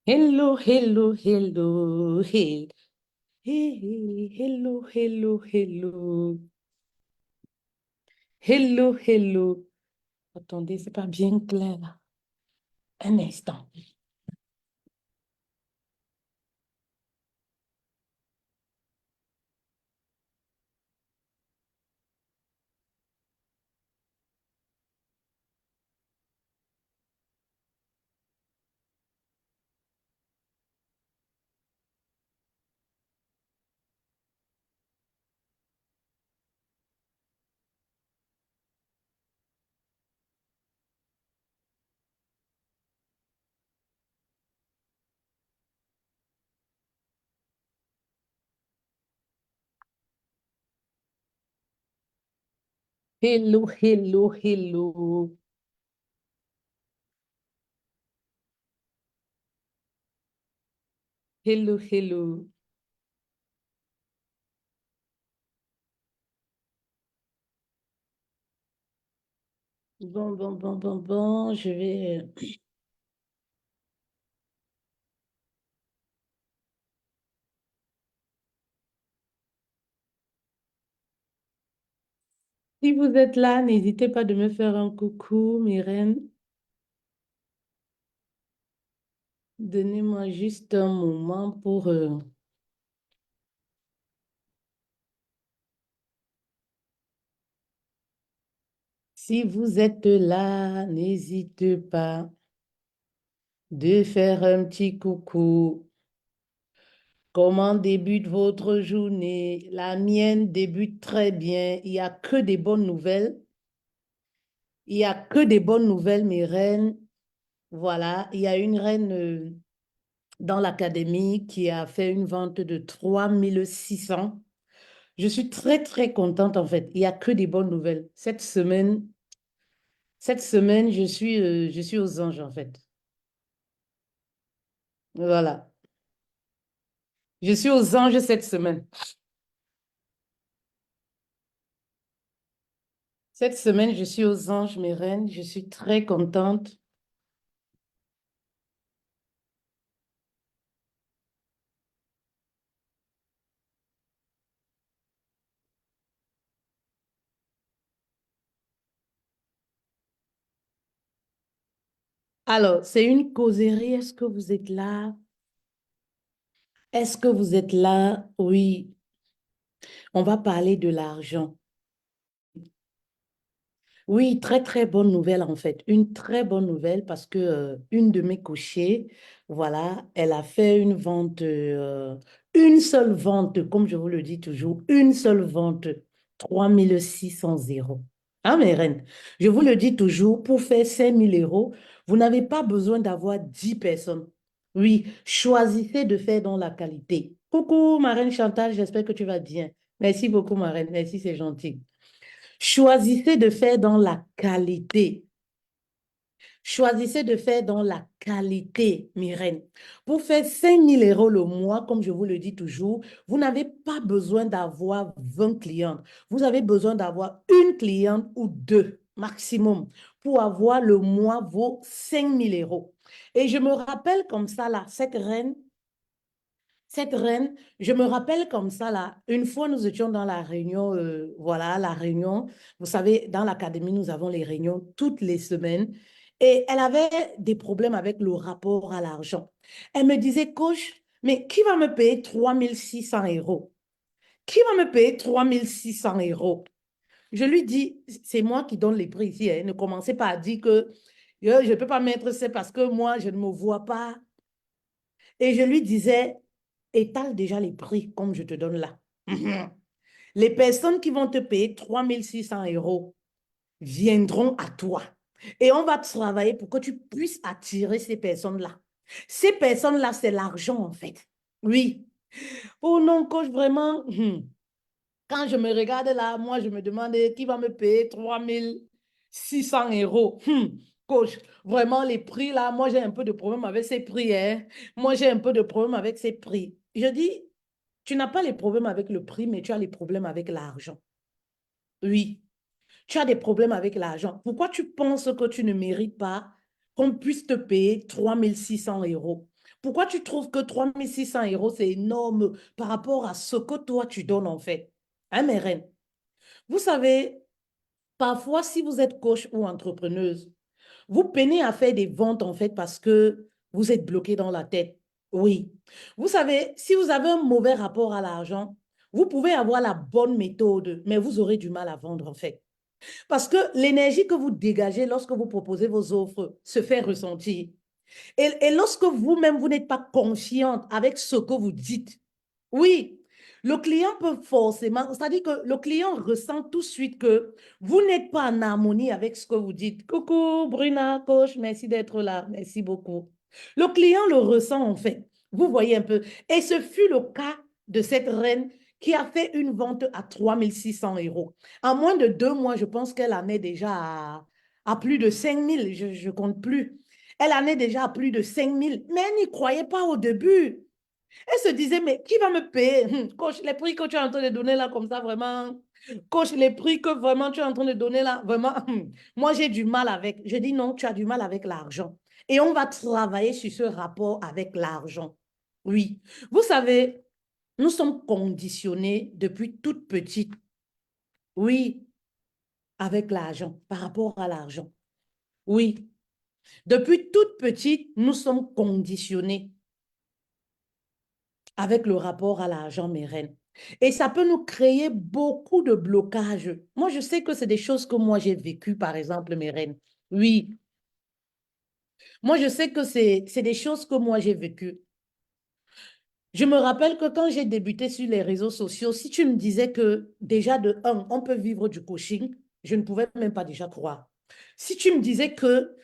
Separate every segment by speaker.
Speaker 1: Hello, hello, hello, hey, hey, hey, hello, hello, hello, hello, hello. Attendez, c'est pas bien clair là. Un instant. Hello, hello, hello, hello, hello. Bon, bon, bon, bon, bon, je vais. Si vous êtes là, n'hésitez pas de me faire un coucou, mes reines. Donnez-moi juste un moment pour. Si vous êtes là, n'hésitez pas de faire un petit coucou. Comment débute votre journée? La mienne débute très bien. Il n'y a que des bonnes nouvelles. Il n'y a que des bonnes nouvelles, mes reines. Voilà, il y a une reine dans l'académie qui a fait une vente de 3600. Je suis très, très contente en fait. Il n'y a que des bonnes nouvelles. Cette semaine, je suis aux anges en fait. Voilà. Je suis aux anges cette semaine. Cette semaine, je suis aux anges, mes reines. Je suis très contente. Alors, c'est une causerie. Est-ce que vous êtes là? Est-ce que vous êtes là? Oui, on va parler de l'argent. Oui, très, très bonne nouvelle en fait. Une très bonne nouvelle parce que une de mes cochées, voilà, elle a fait une seule vente, comme je vous le dis toujours, une seule vente, 3600 euros. Ah, mes reines, je vous le dis toujours, pour faire 5000 euros, vous n'avez pas besoin d'avoir 10 personnes. Oui, choisissez de faire dans la qualité. Coucou, ma reine Chantal, j'espère que tu vas bien. Merci beaucoup, ma reine. Merci, c'est gentil. Choisissez de faire dans la qualité. Choisissez de faire dans la qualité, Myrène. Pour faire 5000 euros le mois, comme je vous le dis toujours, vous n'avez pas besoin d'avoir 20 clientes. Vous avez besoin d'avoir une cliente ou deux maximum pour avoir le mois vos 5000 euros. Et je me rappelle comme ça, là, cette reine, je me rappelle comme ça, là, une fois nous étions dans la réunion, voilà, la réunion, vous savez, dans l'académie, nous avons les réunions toutes les semaines, et elle avait des problèmes avec le rapport à l'argent. Elle me disait, coach, mais qui va me payer 3600 euros? Qui va me payer 3600 euros? Je lui dis, c'est moi qui donne les prix ici, hein. Ne commencez pas à dire que je ne peux pas mettre, c'est parce que moi, je ne me vois pas. Et je lui disais, étale déjà les prix comme je te donne là. Les personnes qui vont te payer 3600 euros viendront à toi. Et on va travailler pour que tu puisses attirer ces personnes-là. Ces personnes-là, c'est l'argent en fait. Oui. Oh non, coach, vraiment, quand je me regarde là, moi, je me demande qui va me payer 3600 euros. Coach, vraiment, les prix là, moi, j'ai un peu de problème avec ces prix, hein. Moi, j'ai un peu de problème avec ces prix. Je dis, tu n'as pas les problèmes avec le prix, mais tu as les problèmes avec l'argent. Oui, tu as des problèmes avec l'argent. Pourquoi tu penses que tu ne mérites pas qu'on puisse te payer 3600 euros? Pourquoi tu trouves que 3 600 euros, c'est énorme par rapport à ce que toi, tu donnes en fait? Hein, mes reines? Vous savez, parfois, si vous êtes coach ou entrepreneuse, vous peinez à faire des ventes en fait parce que vous êtes bloqué dans la tête. Oui. Vous savez, si vous avez un mauvais rapport à l'argent, vous pouvez avoir la bonne méthode, mais vous aurez du mal à vendre en fait. Parce que l'énergie que vous dégagez lorsque vous proposez vos offres se fait ressentir. Et lorsque vous-même, vous n'êtes pas confiante avec ce que vous dites, oui, le client peut forcément, c'est-à-dire que le client ressent tout de suite que vous n'êtes pas en harmonie avec ce que vous dites. Coucou, Bruna, coach, merci d'être là, merci beaucoup. Le client le ressent en fait. Vous voyez un peu. Et ce fut le cas de cette reine qui a fait une vente à 3 600 euros. En moins de 2 mois, je pense qu'elle en est déjà à plus de 5 000. Je ne compte plus. Elle en est déjà à plus de 5 000. Mais elle n'y croyait pas au début. Elle se disait, mais qui va me payer? Coach, les prix que tu es en train de donner là, comme ça, vraiment. Coach, les prix que vraiment tu es en train de donner là, vraiment. Moi, j'ai du mal avec. Je dis non, tu as du mal avec l'argent. Et on va travailler sur ce rapport avec l'argent. Oui. Vous savez, nous sommes conditionnés depuis toute petite. Oui, avec l'argent, par rapport à l'argent. Oui. Depuis toute petite, nous sommes conditionnés avec le rapport à l'argent, mes reines. Et ça peut nous créer beaucoup de blocages. Moi, je sais que c'est des choses que moi, j'ai vécues, par exemple, mes reines. Oui, moi, je sais que c'est des choses que moi, j'ai vécues. Je me rappelle que quand j'ai débuté sur les réseaux sociaux, si tu me disais que déjà de un, on peut vivre du coaching, je ne pouvais même pas déjà croire. Si tu me disais que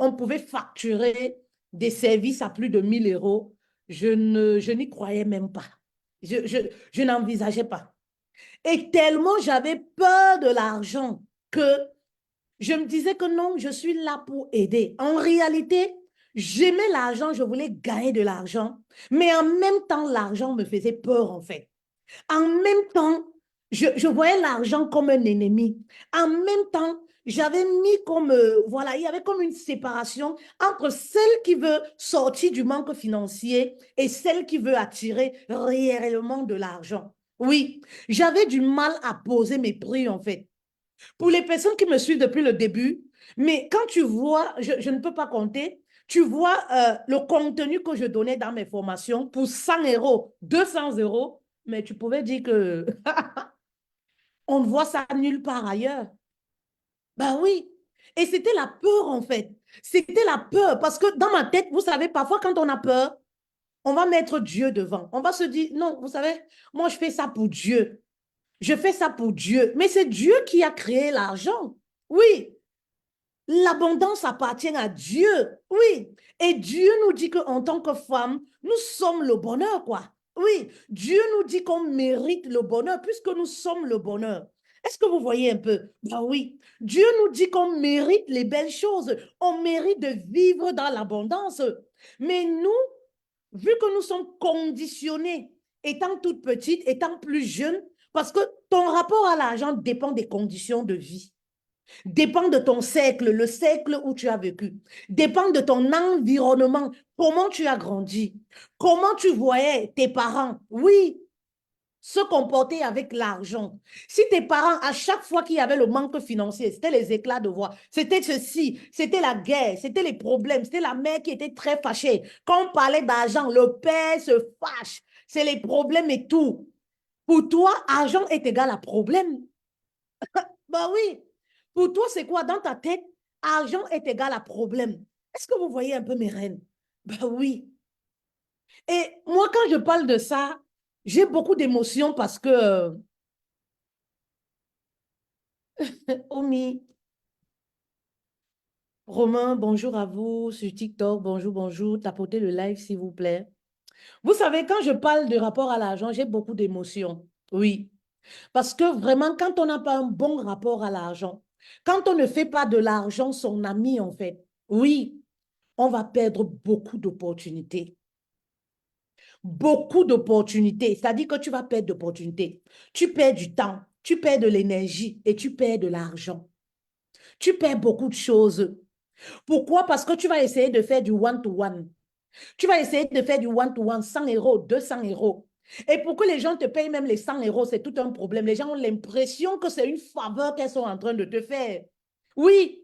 Speaker 1: on pouvait facturer des services à plus de 1 000 euros, je n'y croyais même pas. Je n'envisageais pas. Et tellement j'avais peur de l'argent que je me disais que non, je suis là pour aider. En réalité, j'aimais l'argent, je voulais gagner de l'argent, mais en même temps, l'argent me faisait peur en fait. En même temps, je voyais l'argent comme un ennemi. En même temps, j'avais mis comme, voilà, il y avait comme une séparation entre celle qui veut sortir du manque financier et celle qui veut attirer réellement de l'argent. Oui, j'avais du mal à poser mes prix en fait. Pour les personnes qui me suivent depuis le début, mais quand tu vois, je ne peux pas compter, tu vois le contenu que je donnais dans mes formations pour 100 euros, 200 euros, mais tu pouvais dire que on ne voit ça nulle part ailleurs. Ben oui. Et c'était la peur en fait. C'était la peur parce que dans ma tête, vous savez, parfois quand on a peur, on va mettre Dieu devant. On va se dire, non, vous savez, moi je fais ça pour Dieu. Je fais ça pour Dieu. Mais c'est Dieu qui a créé l'argent. Oui, l'abondance appartient à Dieu. Oui. Et Dieu nous dit qu'en tant que femme, nous sommes le bonheur, quoi. Oui. Dieu nous dit qu'on mérite le bonheur puisque nous sommes le bonheur. Est-ce que vous voyez un peu? Ben oui. Dieu nous dit qu'on mérite les belles choses. On mérite de vivre dans l'abondance. Mais nous, vu que nous sommes conditionnés, étant toute petite, étant plus jeune, parce que ton rapport à l'argent dépend des conditions de vie. Dépend de ton cercle, le cercle où tu as vécu. Dépend de ton environnement, comment tu as grandi. Comment tu voyais tes parents. Oui, se comporter avec l'argent. Si tes parents, à chaque fois qu'il y avait le manque financier, c'était les éclats de voix, c'était ceci, c'était la guerre, c'était les problèmes, c'était la mère qui était très fâchée. Quand on parlait d'argent, le père se fâche. C'est les problèmes et tout. Pour toi, argent est égal à problème. Ben oui. Pour toi, c'est quoi dans ta tête? Argent est égal à problème. Est-ce que vous voyez un peu mes reines? Ben oui. Et moi, quand je parle de ça, j'ai beaucoup d'émotions parce que, Omi, Romain, bonjour à vous sur TikTok, bonjour, bonjour, tapotez le live s'il vous plaît. Vous savez, quand je parle de rapport à l'argent, j'ai beaucoup d'émotions. Oui. Parce que vraiment, quand on n'a pas un bon rapport à l'argent, quand on ne fait pas de l'argent son ami, en fait, oui, on va perdre beaucoup d'opportunités. Beaucoup d'opportunités. C'est-à-dire que tu vas perdre d'opportunités. Tu perds du temps, tu perds de l'énergie et tu perds de l'argent. Tu perds beaucoup de choses. Pourquoi? Parce que tu vas essayer de faire du one-to-one. Tu vas essayer de faire du one-to-one, 100 euros, 200 euros. Et pour que les gens te payent même les 100 euros, c'est tout un problème. Les gens ont l'impression que c'est une faveur qu'elles sont en train de te faire. Oui.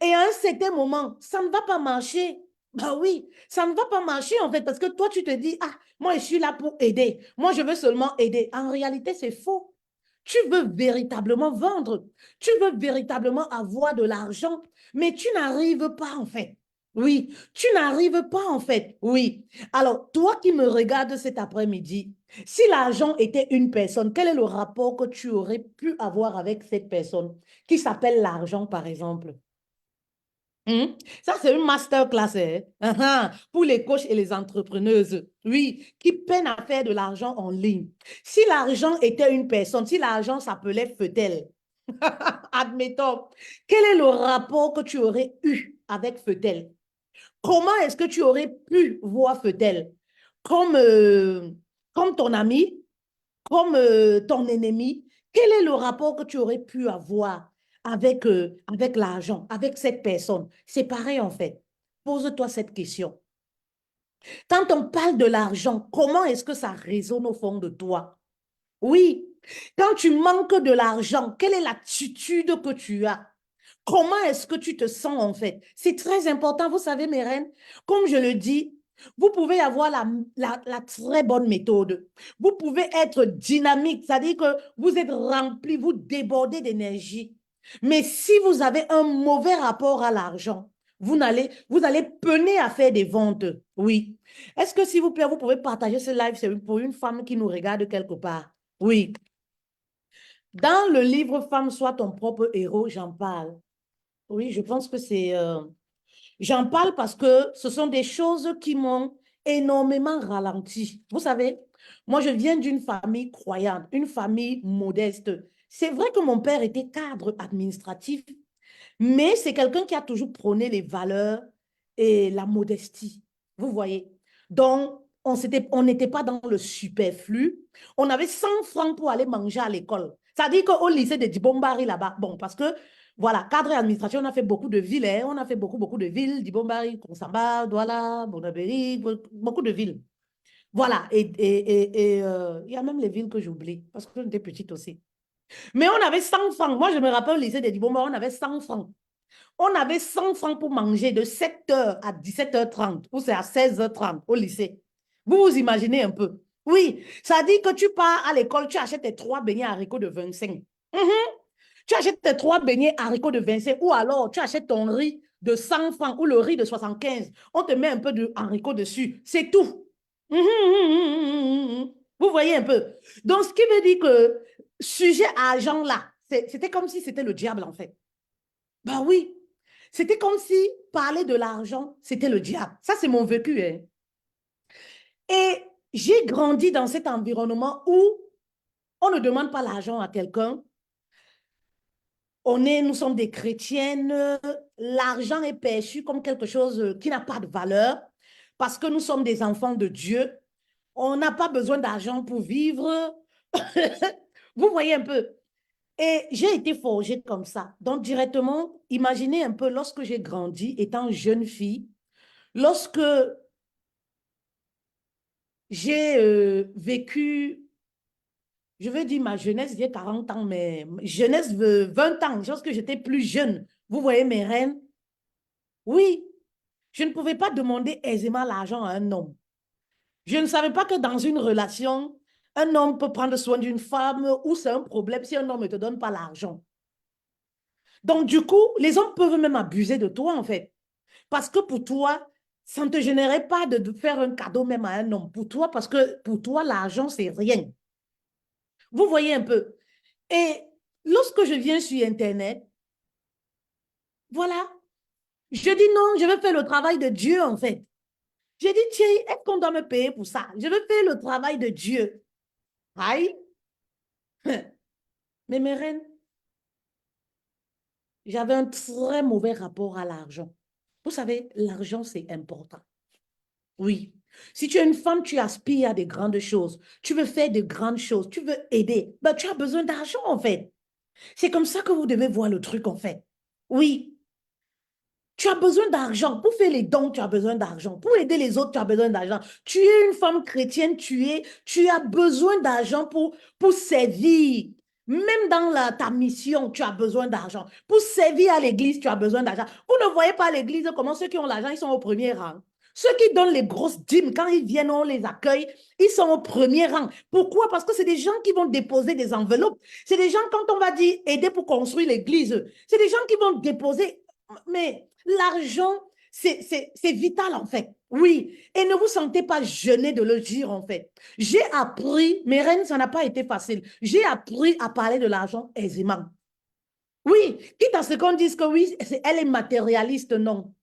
Speaker 1: Et à un certain moment, ça ne va pas marcher. Bah oui, ça ne va pas marcher en fait, parce que toi, tu te dis, ah, moi, je suis là pour aider. Moi, je veux seulement aider. En réalité, c'est faux. Tu veux véritablement vendre. Tu veux véritablement avoir de l'argent, mais tu n'arrives pas en fait. Oui, tu n'arrives pas en fait. Oui. Alors, toi qui me regardes cet après-midi, si l'argent était une personne, quel est le rapport que tu aurais pu avoir avec cette personne qui s'appelle l'argent, par exemple? Hmm? Ça, c'est une masterclass hein? Pour les coachs et les entrepreneuses, oui, qui peinent à faire de l'argent en ligne. Si l'argent était une personne, si l'argent s'appelait Feutel, admettons, quel est le rapport que tu aurais eu avec Feutel? Comment est-ce que tu aurais pu voir Feutel? Comme, comme ton ami, comme ton ennemi? Quel est le rapport que tu aurais pu avoir avec l'argent, avec cette personne? C'est pareil en fait. Pose-toi cette question. Quand on parle de l'argent, comment est-ce que ça résonne au fond de toi? Oui, quand tu manques de l'argent, quelle est l'attitude que tu as? Comment est-ce que tu te sens en fait? C'est très important, vous savez, mes reines, comme je le dis, vous pouvez avoir la très bonne méthode. Vous pouvez être dynamique, c'est-à-dire que vous êtes rempli, vous débordez d'énergie. Mais si vous avez un mauvais rapport à l'argent, vous allez peiner à faire des ventes. Oui. Est-ce que, s'il vous plaît, vous pouvez partager ce live c'est pour une femme qui nous regarde quelque part? Oui. Dans le livre Femme, sois ton propre héros, j'en parle. Oui, je pense que c'est... j'en parle parce que ce sont des choses qui m'ont énormément ralenti. Vous savez, moi, je viens d'une famille croyante, une famille modeste. C'est vrai que mon père était cadre administratif, mais c'est quelqu'un qui a toujours prôné les valeurs et la modestie. Vous voyez? Donc, on n'était pas dans le superflu. On avait 100 francs pour aller manger à l'école. Ça dit qu'au lycée de Dibombari là-bas, bon, parce que, voilà, cadre et administration, on a fait beaucoup de villes, hein, on a fait beaucoup de villes, Dibombari, Konsamba, Douala, Bonabéry, beaucoup de villes. Voilà, il y a même les villes que j'oublie, parce que j'étais petite aussi. Mais on avait 100 francs. Moi, je me rappelle au lycée de Dibombari, on avait 100 francs. On avait 100 francs pour manger de 7h à 17h30 ou c'est à 16h30 au lycée. Vous vous imaginez un peu? Oui, ça dit que tu pars à l'école, tu achètes tes trois beignets haricots de 25. Mhm. Tu achètes tes trois beignets haricots de 25 ou alors tu achètes ton riz de 100 francs ou le riz de 75. On te met un peu de haricots dessus. C'est tout. Vous voyez un peu? Donc, ce qui veut dire que sujet argent là, c'était comme si c'était le diable en fait. Ben oui, c'était comme si parler de l'argent, c'était le diable. Ça, c'est mon vécu. Hein. Et j'ai grandi dans cet environnement où on ne demande pas l'argent à quelqu'un. Nous sommes des chrétiennes. L'argent est perçu comme quelque chose qui n'a pas de valeur parce que nous sommes des enfants de Dieu. On n'a pas besoin d'argent pour vivre. Vous voyez un peu. Et j'ai été forgée comme ça. Donc, directement, imaginez un peu lorsque j'ai grandi, étant jeune fille, lorsque j'ai vécu, je veux dire ma jeunesse, j'ai 40 ans, mais jeunesse de 20 ans, lorsque j'étais plus jeune, vous voyez mes reines, oui, je ne pouvais pas demander aisément l'argent à un homme. Je ne savais pas que dans une relation, un homme peut prendre soin d'une femme ou c'est un problème si un homme ne te donne pas l'argent. Donc, du coup, les hommes peuvent même abuser de toi, en fait. Parce que pour toi, ça ne te générait pas de faire un cadeau même à un homme. Pour toi, parce que pour toi, l'argent, c'est rien. Vous voyez un peu. Et lorsque je viens sur Internet, voilà, je dis non, je vais faire le travail de Dieu, en fait. J'ai dit, tiens, est-ce qu'on doit me payer pour ça? Je vais faire le travail de Dieu. Aïe. Mais mes reines, j'avais un très mauvais rapport à l'argent. Vous savez, l'argent, c'est important. Oui. Si tu es une femme, tu aspires à des grandes choses. Tu veux faire de grandes choses. Tu veux aider. Ben, tu as besoin d'argent, en fait. C'est comme ça que vous devez voir le truc, en fait. Oui. Tu as besoin d'argent. Pour faire les dons, tu as besoin d'argent. Pour aider les autres, tu as besoin d'argent. Tu es une femme chrétienne, tu as besoin d'argent pour servir. Même dans ta mission, tu as besoin d'argent. Pour servir à l'église, tu as besoin d'argent. Vous ne voyez pas l'église comment ceux qui ont l'argent, ils sont au premier rang. Ceux qui donnent les grosses dîmes, quand ils viennent, on les accueille, ils sont au premier rang. Pourquoi? Parce que c'est des gens qui vont déposer des enveloppes. C'est des gens, quand on va dire aider pour construire l'église, c'est des gens qui vont déposer. Mais l'argent, c'est vital en fait. Oui. Et ne vous sentez pas gêné de le dire en fait. J'ai appris, mes reines, ça n'a pas été facile. J'ai appris à parler de l'argent aisément. Oui, quitte à ce qu'on dise que oui, elle est matérialiste, non.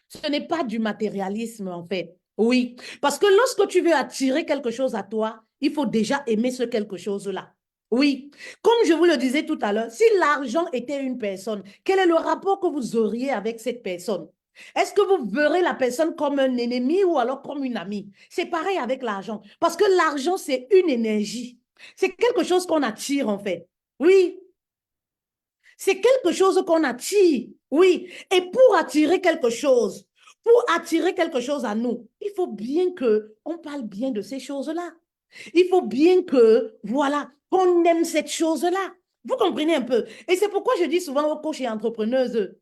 Speaker 1: Ce n'est pas du matérialisme en fait. Oui, parce que lorsque tu veux attirer quelque chose à toi, il faut déjà aimer ce quelque chose-là. Oui, comme je vous le disais tout à l'heure, si l'argent était une personne, quel est le rapport que vous auriez avec cette personne? Est-ce que vous verrez la personne comme un ennemi ou alors comme une amie? C'est pareil avec l'argent, parce que l'argent, c'est une énergie. C'est quelque chose qu'on attire en fait. Oui, c'est quelque chose qu'on attire. Oui, et pour attirer quelque chose, à nous, il faut bien que on parle bien de ces choses-là. Il faut bien que, voilà, qu'on aime cette chose-là. Vous comprenez un peu? Et c'est pourquoi je dis souvent aux coachs et entrepreneuses,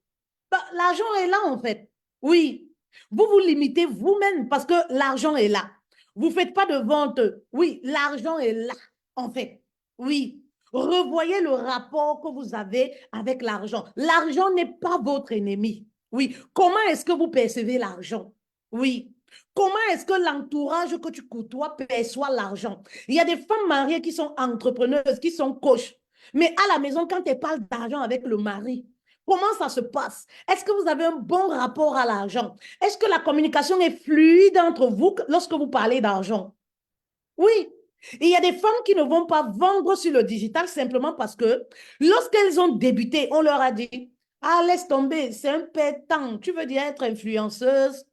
Speaker 1: bah, l'argent est là en fait. Oui, vous vous limitez vous-même parce que l'argent est là. Vous ne faites pas de vente. Oui, l'argent est là en fait. Oui, revoyez le rapport que vous avez avec l'argent. L'argent n'est pas votre ennemi. Oui, comment est-ce que vous percevez l'argent? Oui. Comment est-ce que l'entourage que tu côtoies perçoit l'argent? Il y a des femmes mariées qui sont entrepreneuses, qui sont coachs. Mais à la maison, quand elles parlent d'argent avec le mari, comment ça se passe? Est-ce que vous avez un bon rapport à l'argent? Est-ce que la communication est fluide entre vous lorsque vous parlez d'argent? Oui. Il y a des femmes qui ne vont pas vendre sur le digital simplement parce que lorsqu'elles ont débuté, on leur a dit, ah, laisse tomber, c'est un pétant. Tu veux dire être influenceuse?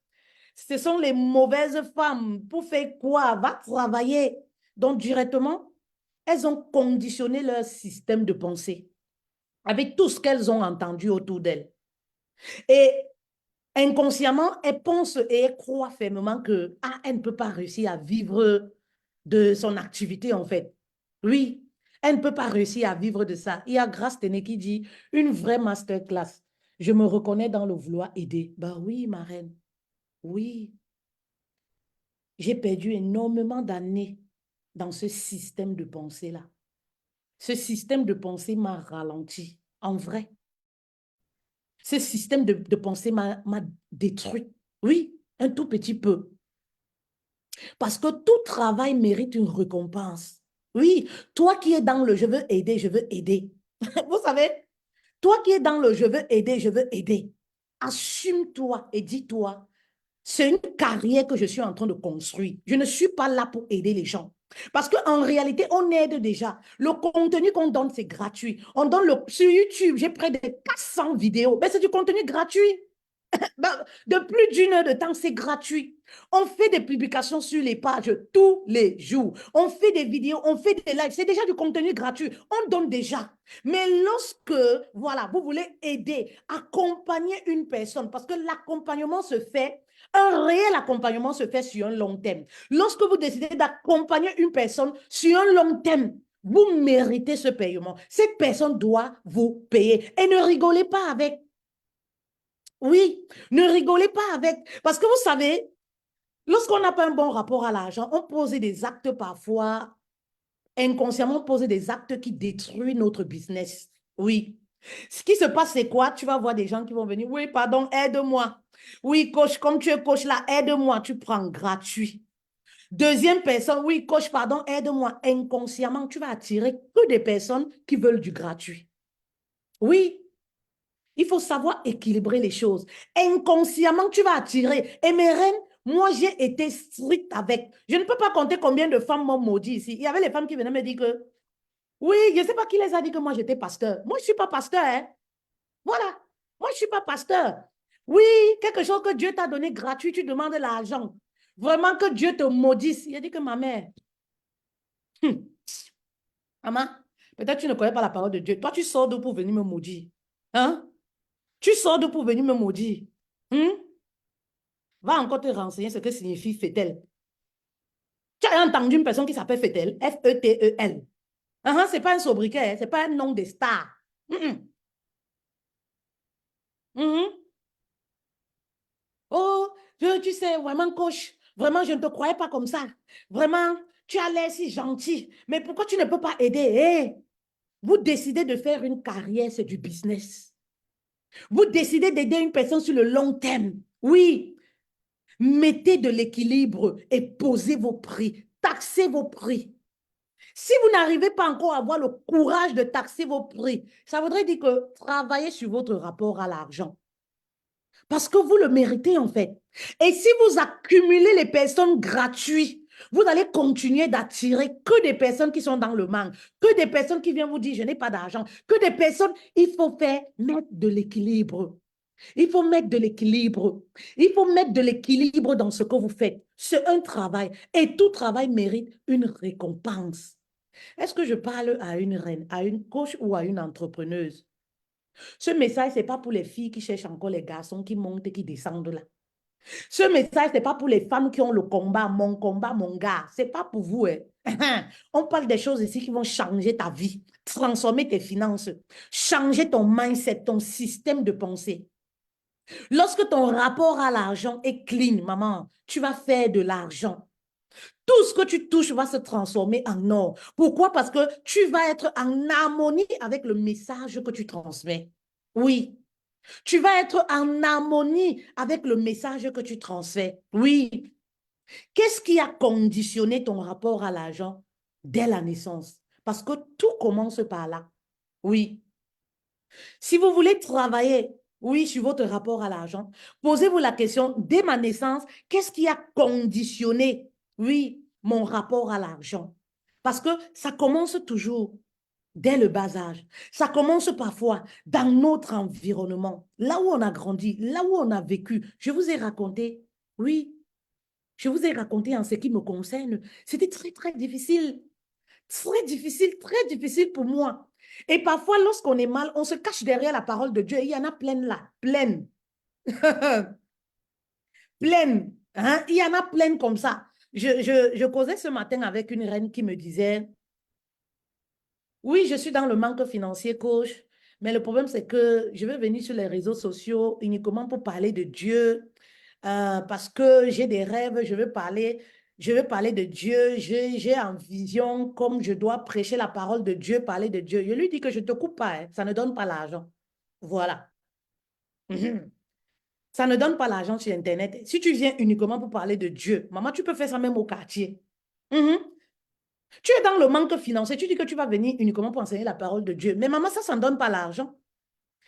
Speaker 1: Ce sont les mauvaises femmes. Pour faire quoi? Va travailler. Donc, directement, elles ont conditionné leur système de pensée avec tout ce qu'elles ont entendu autour d'elles. Et inconsciemment, elles pensent et elles croient fermement que elle ne peut pas réussir à vivre de son activité, en fait. Oui, elle ne peut pas réussir à vivre de ça. Il y a Grace Téné qui dit, une vraie masterclass. Je me reconnais dans le vouloir aider. Ben oui, ma reine. Oui, j'ai perdu énormément d'années dans ce système de pensée-là. Ce système de pensée m'a ralenti, en vrai. Ce système de pensée m'a détruit. Oui, un tout petit peu. Parce que tout travail mérite une récompense. Oui, toi qui es dans le je veux aider, je veux aider. Vous savez, toi qui es dans le je veux aider, je veux aider. Assume-toi et dis-toi, c'est une carrière que je suis en train de construire. Je ne suis pas là pour aider les gens. Parce qu'en réalité, on aide déjà. Le contenu qu'on donne, c'est gratuit. On donne sur YouTube, j'ai près de 400 vidéos. Mais c'est du contenu gratuit. Ben, de plus d'une heure de temps, c'est gratuit. On fait des publications sur les pages tous les jours. On fait des vidéos, on fait des lives. C'est déjà du contenu gratuit. On donne déjà. Mais lorsque, voilà, vous voulez aider, accompagner une personne, parce que l'accompagnement se fait, un réel accompagnement se fait sur un long terme. Lorsque vous décidez d'accompagner une personne sur un long terme, vous méritez ce paiement. Cette personne doit vous payer. Et ne rigolez pas avec. Oui, ne rigolez pas avec. Parce que vous savez, lorsqu'on n'a pas un bon rapport à l'argent, on pose des actes parfois inconsciemment, poser des actes qui détruisent notre business. Oui. Ce qui se passe, c'est quoi? Tu vas voir des gens qui vont venir. Oui, pardon, aide-moi. Oui, coach, comme tu es coach là, aide-moi. Tu prends gratuit. Deuxième personne, oui, coach, pardon, aide-moi. Inconsciemment, tu vas attirer que des personnes qui veulent du gratuit. Oui, il faut savoir équilibrer les choses. Inconsciemment, tu vas attirer. Et mes reines, moi, j'ai été stricte avec. Je ne peux pas compter combien de femmes m'ont maudit ici. Il y avait les femmes qui venaient me dire que, oui, je ne sais pas qui les a dit que moi, j'étais pasteur. Moi, je ne suis pas pasteur. Hein. Voilà. Moi, je ne suis pas pasteur. Oui, quelque chose que Dieu t'a donné gratuit, tu demandes l'argent. Vraiment que Dieu te maudisse. Il a dit que ma mère, hum, maman, peut-être tu ne connais pas la parole de Dieu. Toi, tu sors d'où pour venir me maudire. Hein? Tu sors de pour venir me maudire. Hmm? Va encore te renseigner ce que signifie Fetel. Tu as entendu une personne qui s'appelle Fetel, Fetel. C'est pas un sobriquet, c'est pas un nom de star. Mm -mm. Mhm. Oh, tu sais, vraiment, coach, vraiment, je ne te croyais pas comme ça. Vraiment, tu as l'air si gentil. Mais pourquoi tu ne peux pas aider? Hey, vous décidez de faire une carrière, c'est du business. Vous décidez d'aider une personne sur le long terme. Oui, mettez de l'équilibre et posez vos prix. Taxez vos prix. Si vous n'arrivez pas encore à avoir le courage de taxer vos prix, ça voudrait dire que travaillez sur votre rapport à l'argent. Parce que vous le méritez en fait. Et si vous accumulez les personnes gratuites, vous allez continuer d'attirer que des personnes qui sont dans le manque, que des personnes qui viennent vous dire je n'ai pas d'argent, que des personnes, il faut faire mettre de l'équilibre. Il faut mettre de l'équilibre. Il faut mettre de l'équilibre dans ce que vous faites. C'est un travail et tout travail mérite une récompense. Est-ce que je parle à une reine, à une coach ou à une entrepreneuse? Ce message, ce n'est pas pour les filles qui cherchent encore les garçons qui montent et qui descendent là. Ce message, ce n'est pas pour les femmes qui ont le combat, mon gars. Ce n'est pas pour vous. Hein. On parle des choses ici qui vont changer ta vie, transformer tes finances, changer ton mindset, ton système de pensée. Lorsque ton rapport à l'argent est clean, maman, tu vas faire de l'argent. Tout ce que tu touches va se transformer en or. Pourquoi? Parce que tu vas être en harmonie avec le message que tu transmets. Oui. Tu vas être en harmonie avec le message que tu transfères. Oui. Qu'est-ce qui a conditionné ton rapport à l'argent dès la naissance? Parce que tout commence par là. Oui. Si vous voulez travailler, oui, sur votre rapport à l'argent, posez-vous la question, dès ma naissance, qu'est-ce qui a conditionné, oui, mon rapport à l'argent? Parce que ça commence toujours dès le bas âge. Ça commence parfois dans notre environnement, là où on a grandi, là où on a vécu. Je vous ai raconté, oui, je vous ai raconté en ce qui me concerne. C'était très, très difficile pour moi. Et parfois, lorsqu'on est mal, on se cache derrière la parole de Dieu. Et il y en a plein là, plein. Plein. Hein? Il y en a plein comme ça. Je causais ce matin avec une reine qui me disait, oui, je suis dans le manque financier, coach, mais le problème, c'est que je vais venir sur les réseaux sociaux uniquement pour parler de Dieu, parce que j'ai des rêves, je veux parler de Dieu, j'ai en vision comme je dois prêcher la parole de Dieu, parler de Dieu. Je lui dis que je ne te coupe pas, hein, ça ne donne pas l'argent. Voilà. Mhm. Ça ne donne pas l'argent sur Internet. Si tu viens uniquement pour parler de Dieu, maman, tu peux faire ça même au quartier. Mhm. Tu es dans le manque financier, tu dis que tu vas venir uniquement pour enseigner la parole de Dieu. Mais maman, ça ne donne pas l'argent.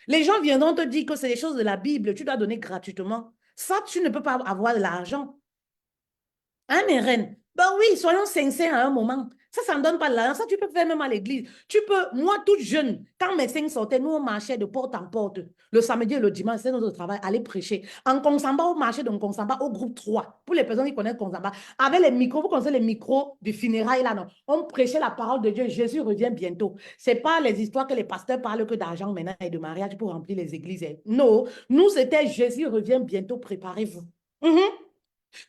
Speaker 1: Les gens viendront te dire que c'est des choses de la Bible, tu dois donner gratuitement. Ça, tu ne peux pas avoir de l'argent. Hein, mes reines? Ben oui, soyons sincères à un moment. Ça ne donne pas de l'argent. Ça, tu peux faire même à l'église. Tu peux, moi, toute jeune, quand mes cinq sortaient, nous, on marchait de porte en porte. Le samedi et le dimanche, c'est notre travail, aller prêcher. En Konsamba, on marchait de Konsamba au groupe 3. Pour les personnes qui connaissent Konsamba, avec les micros, vous connaissez les micros du funérail, là, non? On prêchait la parole de Dieu. Jésus revient bientôt. Ce n'est pas les histoires que les pasteurs parlent que d'argent maintenant et de mariage pour remplir les églises. Non, nous, c'était Jésus revient bientôt, préparez-vous. Mhm.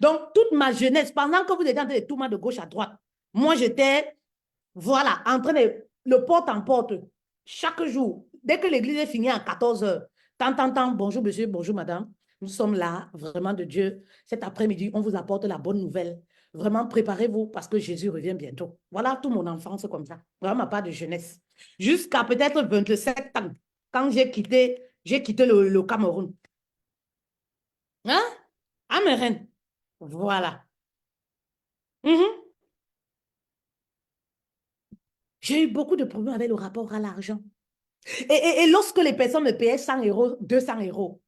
Speaker 1: Donc, toute ma jeunesse, pendant que vous étiez en train de tourner de gauche à droite, moi, j'étais, voilà, en train de le porte en porte, chaque jour, dès que l'église est finie à 14 heures, tant, bonjour monsieur, bonjour madame, nous sommes là, vraiment de Dieu. Cet après-midi, on vous apporte la bonne nouvelle. Vraiment, préparez-vous parce que Jésus revient bientôt. Voilà tout mon enfance comme ça. Vraiment pas de jeunesse. Jusqu'à peut-être 27 ans, quand j'ai quitté le Cameroun. Hein? Ah, mes reines. Voilà. Mhm. J'ai eu beaucoup de problèmes avec le rapport à l'argent. Et lorsque les personnes me payaient 100 euros, 200 euros,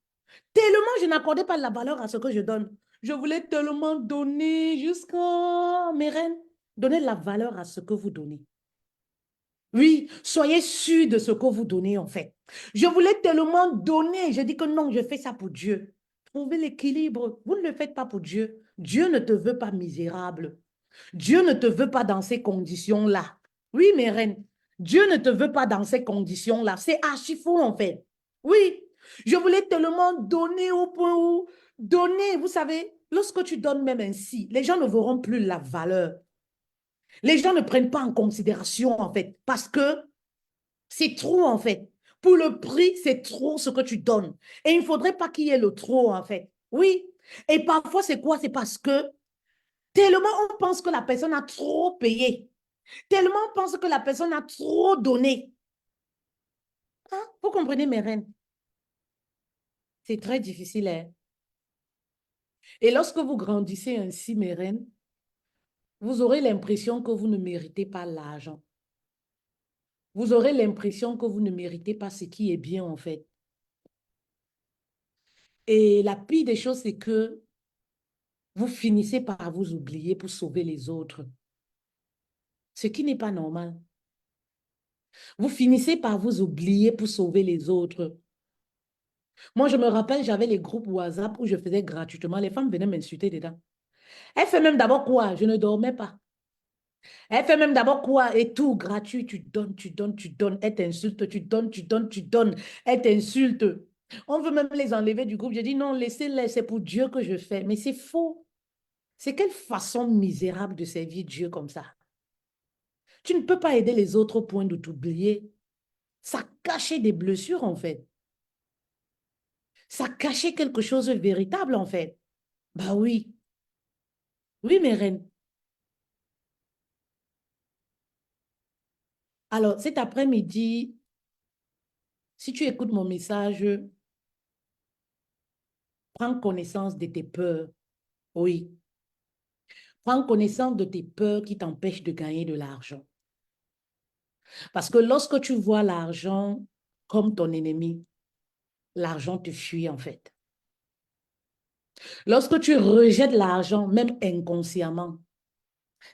Speaker 1: tellement je n'accordais pas la valeur à ce que je donne. Je voulais tellement donner jusqu'à mes reines. Donnez la valeur à ce que vous donnez. Oui, soyez sûr de ce que vous donnez en fait. Je voulais tellement donner. Je dis que non, je fais ça pour Dieu. Trouvez l'équilibre. Vous ne le faites pas pour Dieu. Dieu ne te veut pas misérable. Dieu ne te veut pas dans ces conditions-là. Oui, mes reines, Dieu ne te veut pas dans ces conditions-là. C'est archi faux, en fait. Oui, Je voulais tellement donner au point où donner, vous savez, lorsque tu donnes même ainsi, les gens ne verront plus la valeur. Les gens ne prennent pas en considération, en fait, parce que c'est trop, en fait. Pour le prix, c'est trop ce que tu donnes. Et il ne faudrait pas qu'il y ait le trop, en fait. Oui. Et parfois, c'est quoi? C'est parce que tellement on pense que la personne a trop payé. Tellement on pense que la personne a trop donné. Hein? Vous comprenez, mes reines? C'est très difficile, hein? Et lorsque vous grandissez ainsi, mes reines, vous aurez l'impression que vous ne méritez pas l'argent. Vous aurez l'impression que vous ne méritez pas ce qui est bien, en fait. Et la pire des choses, c'est que vous finissez par vous oublier pour sauver les autres, ce qui n'est pas normal. Vous finissez par vous oublier pour sauver les autres. Moi, je me rappelle, j'avais les groupes WhatsApp où je faisais gratuitement. Les femmes venaient m'insulter dedans. Elle fait même d'abord quoi? Je ne dormais pas. Elle fait même d'abord quoi? Et tout, gratuit. Tu donnes, tu donnes, tu donnes. Elle t'insulte, tu donnes, tu donnes, tu donnes. Elle t'insulte. On veut même les enlever du groupe. Je dis non, laissez-les, c'est pour Dieu que je fais. Mais c'est faux. C'est quelle façon misérable de servir Dieu comme ça? Tu ne peux pas aider les autres au point de t'oublier. Ça cachait des blessures, en fait. Ça cachait quelque chose de véritable, en fait. Bah oui. Oui, mes reines. Alors, cet après-midi, si tu écoutes mon message, prends connaissance de tes peurs. Oui. Prends connaissance de tes peurs qui t'empêchent de gagner de l'argent. Parce que lorsque tu vois l'argent comme ton ennemi, l'argent te fuit, en fait. Lorsque tu rejettes l'argent, même inconsciemment,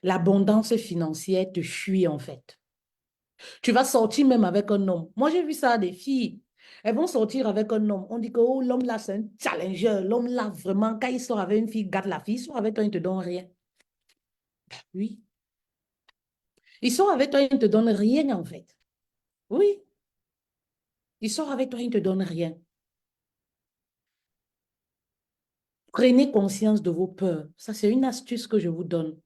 Speaker 1: l'abondance financière te fuit, en fait. Tu vas sortir même avec un homme. Moi, j'ai vu ça des filles. Elles vont sortir avec un homme. On dit que oh, l'homme là, c'est un challenger. L'homme là, vraiment, quand il sort avec une fille, garde la fille. Il sort avec toi, il ne te donne rien. Oui. Il sort avec toi, il ne te donne rien, en fait. Oui. Il sort avec toi, il ne te donne rien. Prenez conscience de vos peurs. Ça, c'est une astuce que je vous donne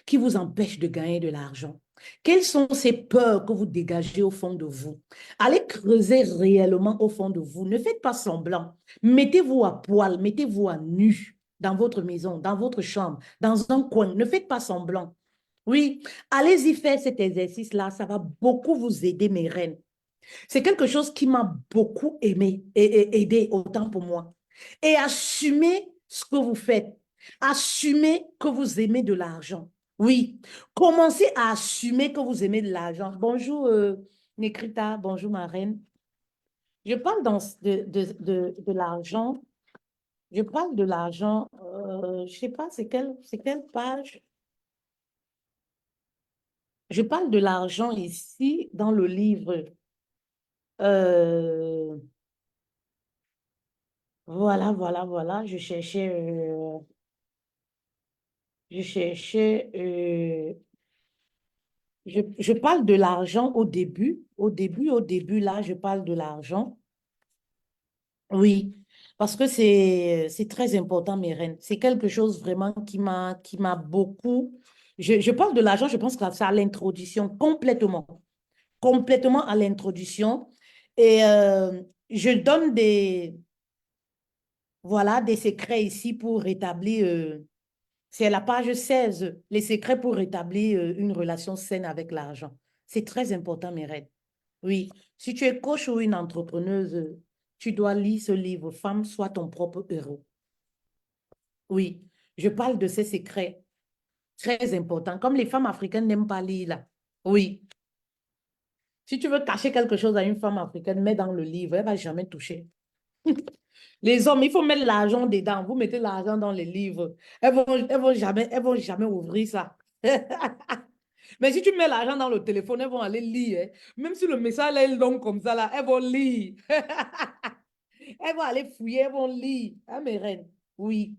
Speaker 1: qui vous empêche de gagner de l'argent. Quelles sont ces peurs que vous dégagez au fond de vous? Allez creuser réellement au fond de vous. Ne faites pas semblant. Mettez-vous à poil, mettez-vous à nu dans votre maison, dans votre chambre, dans un coin. Ne faites pas semblant. Oui, allez-y faire cet exercice-là. Ça va beaucoup vous aider, mes reines. C'est quelque chose qui m'a beaucoup aimé et aidé autant pour moi. Et assumez ce que vous faites. Assumez que vous aimez de l'argent. Oui, commencez à assumer que vous aimez de l'argent. Bonjour, Nekrita, bonjour, ma reine. Je parle de l'argent. Je parle de l'argent. Je ne sais pas, c'est quelle page? Je parle de l'argent ici dans le livre. Euh, Voilà, voilà, voilà. Je parle de l'argent au début. Au début, là, je parle de l'argent. Oui, parce que c'est très important, mes reines. C'est quelque chose vraiment qui m'a beaucoup. Je parle de l'argent, je pense que c'est à l'introduction, complètement. Complètement à l'introduction. Et je donne voilà, des secrets ici pour rétablir. C'est la page 16, les secrets pour rétablir une relation saine avec l'argent. C'est très important, mes reines. Oui, si tu es coach ou une entrepreneuse, tu dois lire ce livre, Femme, sois ton propre héros. Oui, je parle de ces secrets très importants, comme les femmes africaines n'aiment pas lire là. Oui, si tu veux cacher quelque chose à une femme africaine, mets dans le livre, elle ne va jamais toucher. Les hommes, il faut mettre l'argent dedans. Vous mettez l'argent dans les livres. Elles vont jamais ouvrir ça. Mais si tu mets l'argent dans le téléphone, elles vont aller lire, hein. Même si le message est long comme ça, là, elles vont lire. Elles vont aller fouiller, elles vont lire. Hein, mes reines? Oui.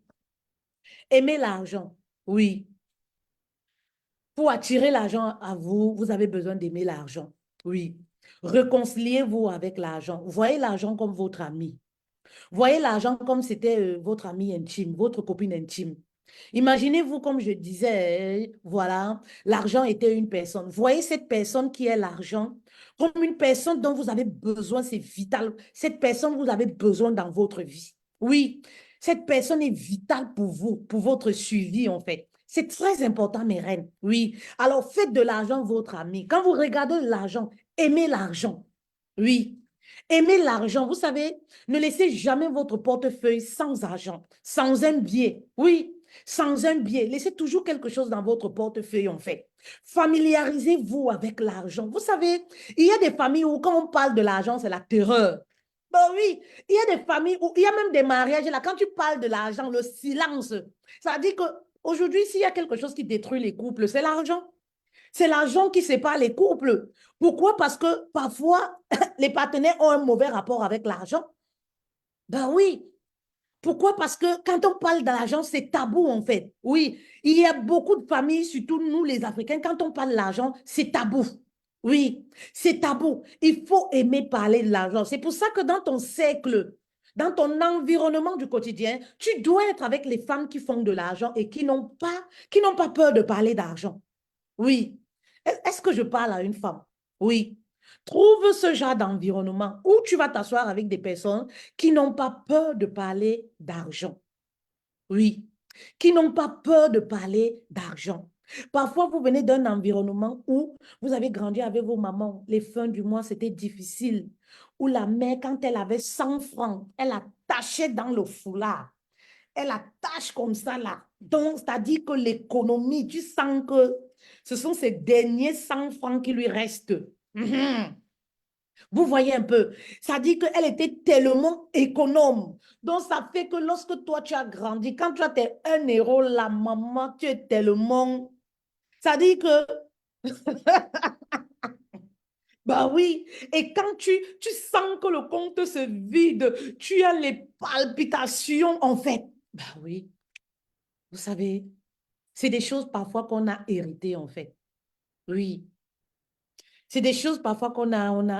Speaker 1: Aimer l'argent. Oui. Pour attirer l'argent à vous, vous avez besoin d'aimer l'argent. Oui. Réconciliez-vous avec l'argent. Voyez l'argent comme votre ami. Voyez l'argent comme c'était votre ami intime, votre copine intime. Imaginez-vous, comme je disais, voilà, l'argent était une personne. Voyez cette personne qui est l'argent comme une personne dont vous avez besoin, c'est vital. Cette personne, vous avez besoin dans votre vie. Oui, cette personne est vitale pour vous, pour votre suivi, en fait. C'est très important, mes reines. Oui. Alors, faites de l'argent votre ami. Quand vous regardez l'argent, aimez l'argent. Oui. Aimez l'argent. Vous savez, ne laissez jamais votre portefeuille sans argent, sans un billet. Oui, sans un billet. Laissez toujours quelque chose dans votre portefeuille, en fait. Familiarisez-vous avec l'argent. Vous savez, il y a des familles où quand on parle de l'argent, c'est la terreur. Ben oui, il y a des familles où il y a même des mariages, là, quand tu parles de l'argent, le silence, ça veut dire qu'aujourd'hui, s'il y a quelque chose qui détruit les couples, c'est l'argent. C'est l'argent qui sépare les couples. Pourquoi? Parce que parfois, les partenaires ont un mauvais rapport avec l'argent. Ben oui. Pourquoi? Parce que quand on parle d'argent, c'est tabou en fait. Oui, il y a beaucoup de familles, surtout nous les Africains, quand on parle d'argent, c'est tabou. Oui, c'est tabou. Il faut aimer parler de l'argent. C'est pour ça que dans ton cercle, dans ton environnement du quotidien, tu dois être avec les femmes qui font de l'argent et qui n'ont pas peur de parler d'argent. Oui. Est-ce que je parle à une femme? Oui. Trouve ce genre d'environnement où tu vas t'asseoir avec des personnes qui n'ont pas peur de parler d'argent. Oui. Qui n'ont pas peur de parler d'argent. Parfois, vous venez d'un environnement où vous avez grandi avec vos mamans. Les fins du mois, c'était difficile. Où la mère, quand elle avait 100 francs, elle attachait dans le foulard. Elle attache comme ça là. Donc, c'est-à-dire que l'économie, tu sens que ce sont ces derniers 100 francs qui lui restent. Mhm. Vous voyez un peu, ça dit qu'elle était tellement économe. Donc, ça fait que lorsque toi, tu as grandi, quand tu as tes 1 euro, la maman, tu es tellement... Ça dit que, bah oui, et quand tu sens que le compte se vide, tu as les palpitations, en fait. Bah oui, vous savez, c'est des choses parfois qu'on a héritées, en fait. Oui, c'est des choses parfois qu'on a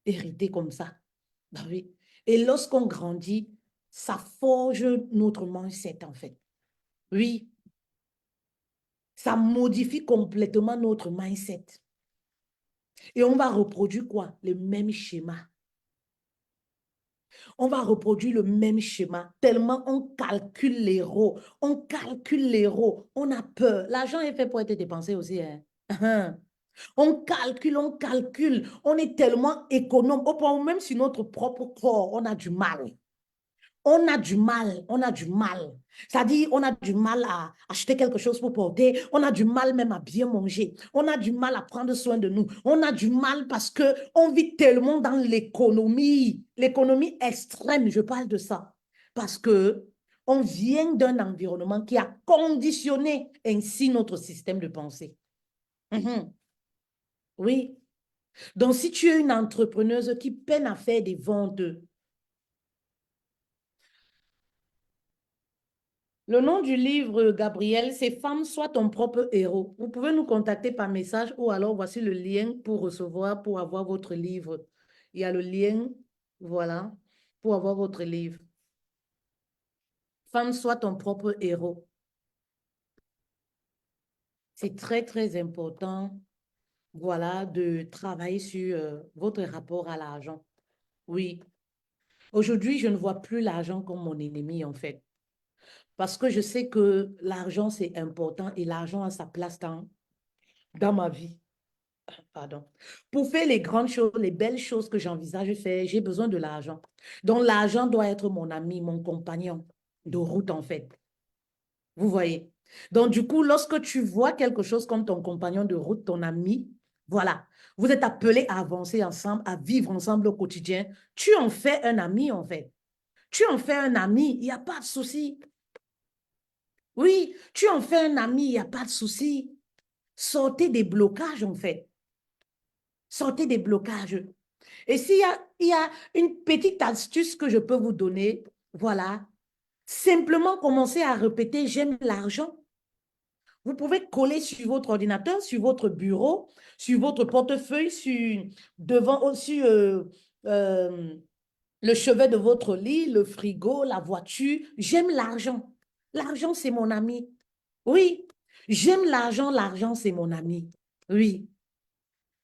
Speaker 1: héritées comme ça. Bah oui. Et lorsqu'on grandit, ça forge notre mindset, en fait. Oui, ça modifie complètement notre mindset. Et on va reproduire quoi? Le même schéma. On va reproduire le même schéma, tellement on calcule l'euro. On calcule l'euro. On a peur. L'argent est fait pour être dépensé aussi, hein. On calcule, on calcule. On est tellement économe. Au point où même sur notre propre corps, on a du mal. On a du mal, on a du mal. C'est-à-dire, on a du mal à acheter quelque chose pour porter. On a du mal même à bien manger. On a du mal à prendre soin de nous. On a du mal parce que on vit tellement dans l'économie. L'économie extrême, je parle de ça. Parce que on vient d'un environnement qui a conditionné ainsi notre système de pensée. Mhm. Oui. Donc, si tu es une entrepreneuse qui peine à faire des ventes, le nom du livre, Gabriel, c'est Femme, sois ton propre héros. Vous pouvez nous contacter par message ou alors voici le lien pour recevoir, pour avoir votre livre. Il y a le lien, voilà, pour avoir votre livre. Femme, sois ton propre héros. C'est très, très important, voilà, de travailler sur votre rapport à l'argent. Oui. Aujourd'hui, je ne vois plus l'argent comme mon ennemi, en fait. Parce que je sais que l'argent, c'est important et l'argent a sa place dans ma vie. Pardon. Pour faire les grandes choses, les belles choses que j'envisage de faire, j'ai besoin de l'argent. Donc, l'argent doit être mon ami, mon compagnon de route, en fait. Vous voyez? Donc, du coup, lorsque tu vois quelque chose comme ton compagnon de route, ton ami, voilà, vous êtes appelés à avancer ensemble, à vivre ensemble au quotidien. Tu en fais un ami, en fait. Tu en fais un ami, il n'y a pas de souci. Oui, tu en fais un ami, il n'y a pas de souci. Sortez des blocages, en fait. Sortez des blocages. Et s'il y a une petite astuce que je peux vous donner, voilà, simplement commencer à répéter, j'aime l'argent. Vous pouvez coller sur votre ordinateur, sur votre bureau, sur votre portefeuille, sur, devant, sur, Le chevet de votre lit, le frigo, la voiture. J'aime l'argent. L'argent, c'est mon ami. Oui, j'aime l'argent, l'argent, c'est mon ami. Oui,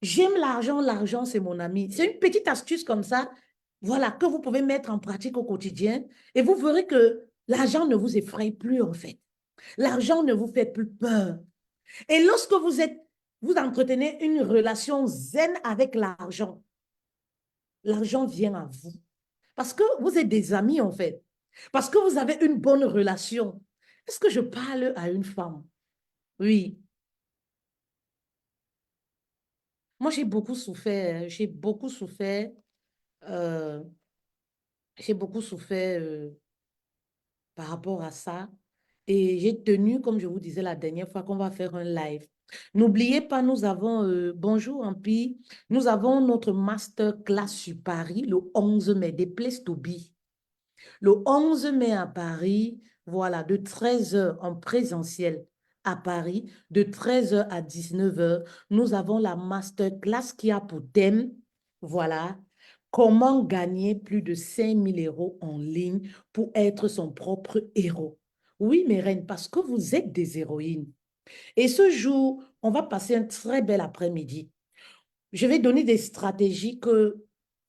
Speaker 1: j'aime l'argent, l'argent, c'est mon ami. C'est une petite astuce comme ça, voilà, que vous pouvez mettre en pratique au quotidien et vous verrez que l'argent ne vous effraie plus en fait. L'argent ne vous fait plus peur. Et lorsque vous entretenez une relation zen avec l'argent, l'argent vient à vous. Parce que vous êtes des amis, en fait. Parce que vous avez une bonne relation. Est-ce que je parle à une femme? Oui. Moi, j'ai beaucoup souffert. Euh, j'ai beaucoup souffert par rapport à ça. Et j'ai tenu, comme je vous disais la dernière fois, qu'on va faire un live. N'oubliez pas, nous avons, bonjour Ampi, nous avons notre masterclass sur Paris le 11 mai, des Place to Be. Le 11 mai à Paris, voilà, de 13 heures en présentiel à Paris, de 13 heures à 19 heures, nous avons la masterclass qui a pour thème, voilà, comment gagner plus de 5 000 € en ligne pour être son propre héros. Oui, mes reines, parce que vous êtes des héroïnes. Et ce jour, on va passer un très bel après-midi. Je vais donner des stratégies que,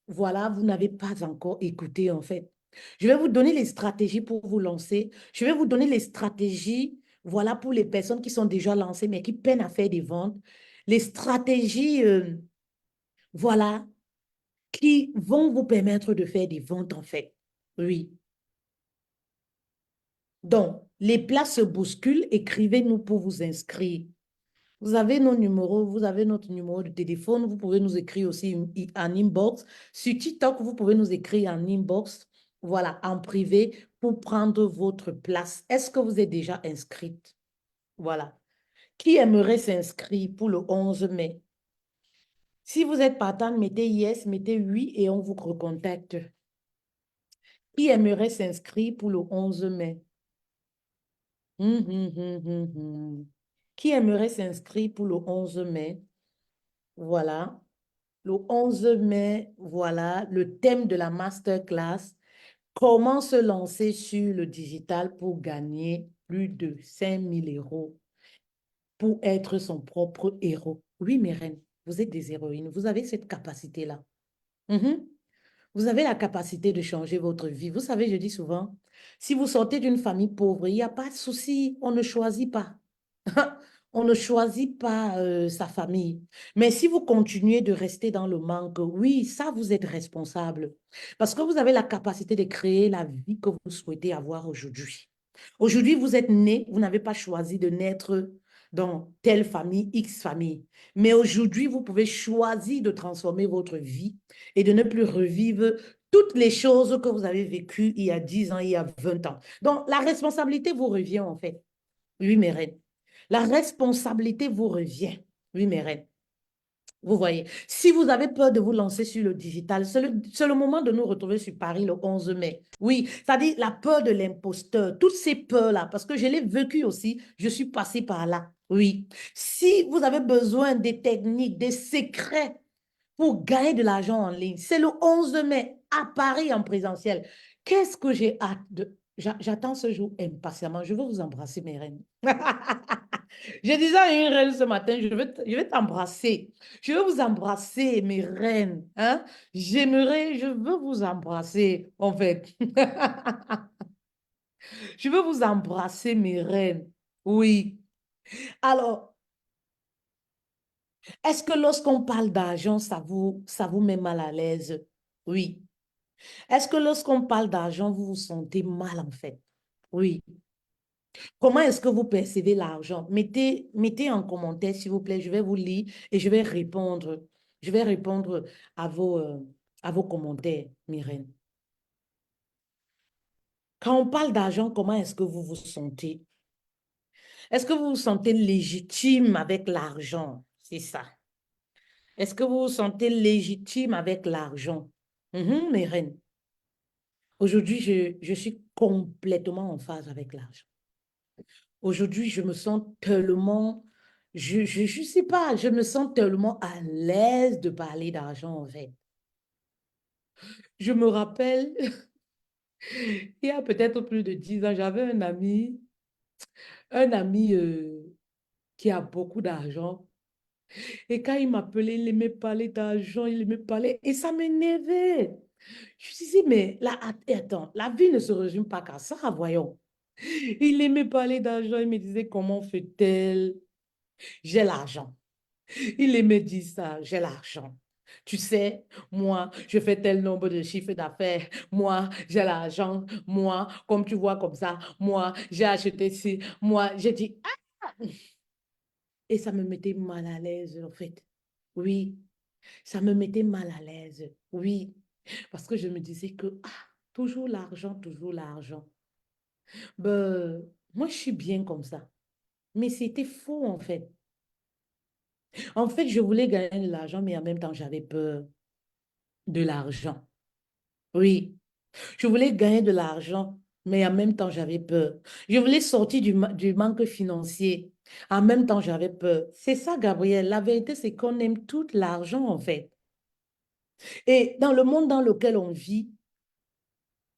Speaker 1: voilà, vous n'avez pas encore écoutées en fait. Je vais vous donner les stratégies pour vous lancer. Je vais vous donner les stratégies, voilà, pour les personnes qui sont déjà lancées mais qui peinent à faire des ventes. Les stratégies, voilà, qui vont vous permettre de faire des ventes en fait. Oui. Donc, les places se bousculent. Écrivez-nous pour vous inscrire. Vous avez nos numéros, vous avez notre numéro de téléphone. Vous pouvez nous écrire aussi en inbox. Sur TikTok, vous pouvez nous écrire en inbox, voilà, en privé, pour prendre votre place. Est-ce que vous êtes déjà inscrite? Voilà. Qui aimerait s'inscrire pour le 11 mai? Si vous êtes partant, mettez yes, mettez oui et on vous recontacte. Qui aimerait s'inscrire pour le 11 mai? Hum. Qui aimerait s'inscrire pour le 11 mai? Voilà. Le 11 mai, voilà, le thème de la masterclass, comment se lancer sur le digital pour gagner plus de 5 000 € pour être son propre héros. Oui, mes reines, vous êtes des héroïnes, vous avez cette capacité-là. Mhm. Vous avez la capacité de changer votre vie. Vous savez, je dis souvent, si vous sortez d'une famille pauvre, il n'y a pas de souci, on ne choisit pas. On ne choisit pas sa famille. Mais si vous continuez de rester dans le manque, oui, ça, vous êtes responsable. Parce que vous avez la capacité de créer la vie que vous souhaitez avoir aujourd'hui. Aujourd'hui, vous êtes né, vous n'avez pas choisi de naître dans telle famille, X famille. Mais aujourd'hui, vous pouvez choisir de transformer votre vie et de ne plus revivre toutes les choses que vous avez vécues il y a 10 ans, il y a 20 ans. Donc, la responsabilité vous revient en fait. Oui, mes reines. La responsabilité vous revient. Oui, mes reines. Vous voyez, si vous avez peur de vous lancer sur le digital, c'est le moment de nous retrouver sur Paris le 11 mai. Oui, c'est-à-dire la peur de l'imposteur, toutes ces peurs-là, parce que je l'ai vécu aussi, je suis passée par là. Oui. Si vous avez besoin des techniques, des secrets pour gagner de l'argent en ligne, c'est le 11 mai à Paris en présentiel. Qu'est-ce que j'ai hâte de... J'attends ce jour impatiemment. Je veux vous embrasser, mes reines. Je disais à une reine ce matin, je vais t'embrasser. Je veux vous embrasser, mes reines. Hein? Je veux vous embrasser, en fait. Je veux vous embrasser, mes reines. Oui. Alors, est-ce que lorsqu'on parle d'argent, ça vous met mal à l'aise? Oui. Est-ce que lorsqu'on parle d'argent, vous vous sentez mal, en fait? Oui. Comment est-ce que vous percevez l'argent? Mettez en commentaire, s'il vous plaît. Je vais vous lire et je vais répondre. Je vais répondre à vos commentaires, Myrène. Quand on parle d'argent, comment est-ce que vous vous sentez? Est-ce que vous vous sentez légitime avec l'argent? C'est ça. Est-ce que vous vous sentez légitime avec l'argent? Myrène. Aujourd'hui, je suis complètement en phase avec l'argent. Aujourd'hui, je me sens tellement, je sais pas, je me sens tellement à l'aise de parler d'argent en fait. Je me rappelle, il y a peut-être plus de 10 ans, j'avais un ami qui a beaucoup d'argent. Et quand il m'appelait, il aimait parler d'argent, il aimait parler, et ça m'énervait. Je me suis dit, mais là, attends, la vie ne se résume pas qu'à ça, voyons. Il aimait parler d'argent, il me disait, comment fait-elle? J'ai l'argent. Il aimait dire ça, j'ai l'argent. Tu sais, moi, je fais tel nombre de chiffres d'affaires. Moi, j'ai l'argent. Moi, comme tu vois comme ça, moi, j'ai acheté ci. Moi, j'ai dit, ah! Et ça me mettait mal à l'aise, en fait. Oui, ça me mettait mal à l'aise. Oui, parce que je me disais que, ah, toujours l'argent, toujours l'argent. Ben, moi, je suis bien comme ça. Mais c'était faux, en fait. En fait, je voulais gagner de l'argent, mais en même temps, j'avais peur de l'argent. Oui, je voulais gagner de l'argent, mais en même temps, j'avais peur. Je voulais sortir du manque financier. En même temps, j'avais peur. C'est ça, Gabriel. La vérité, c'est qu'on aime tout l'argent, en fait. Et dans le monde dans lequel on vit,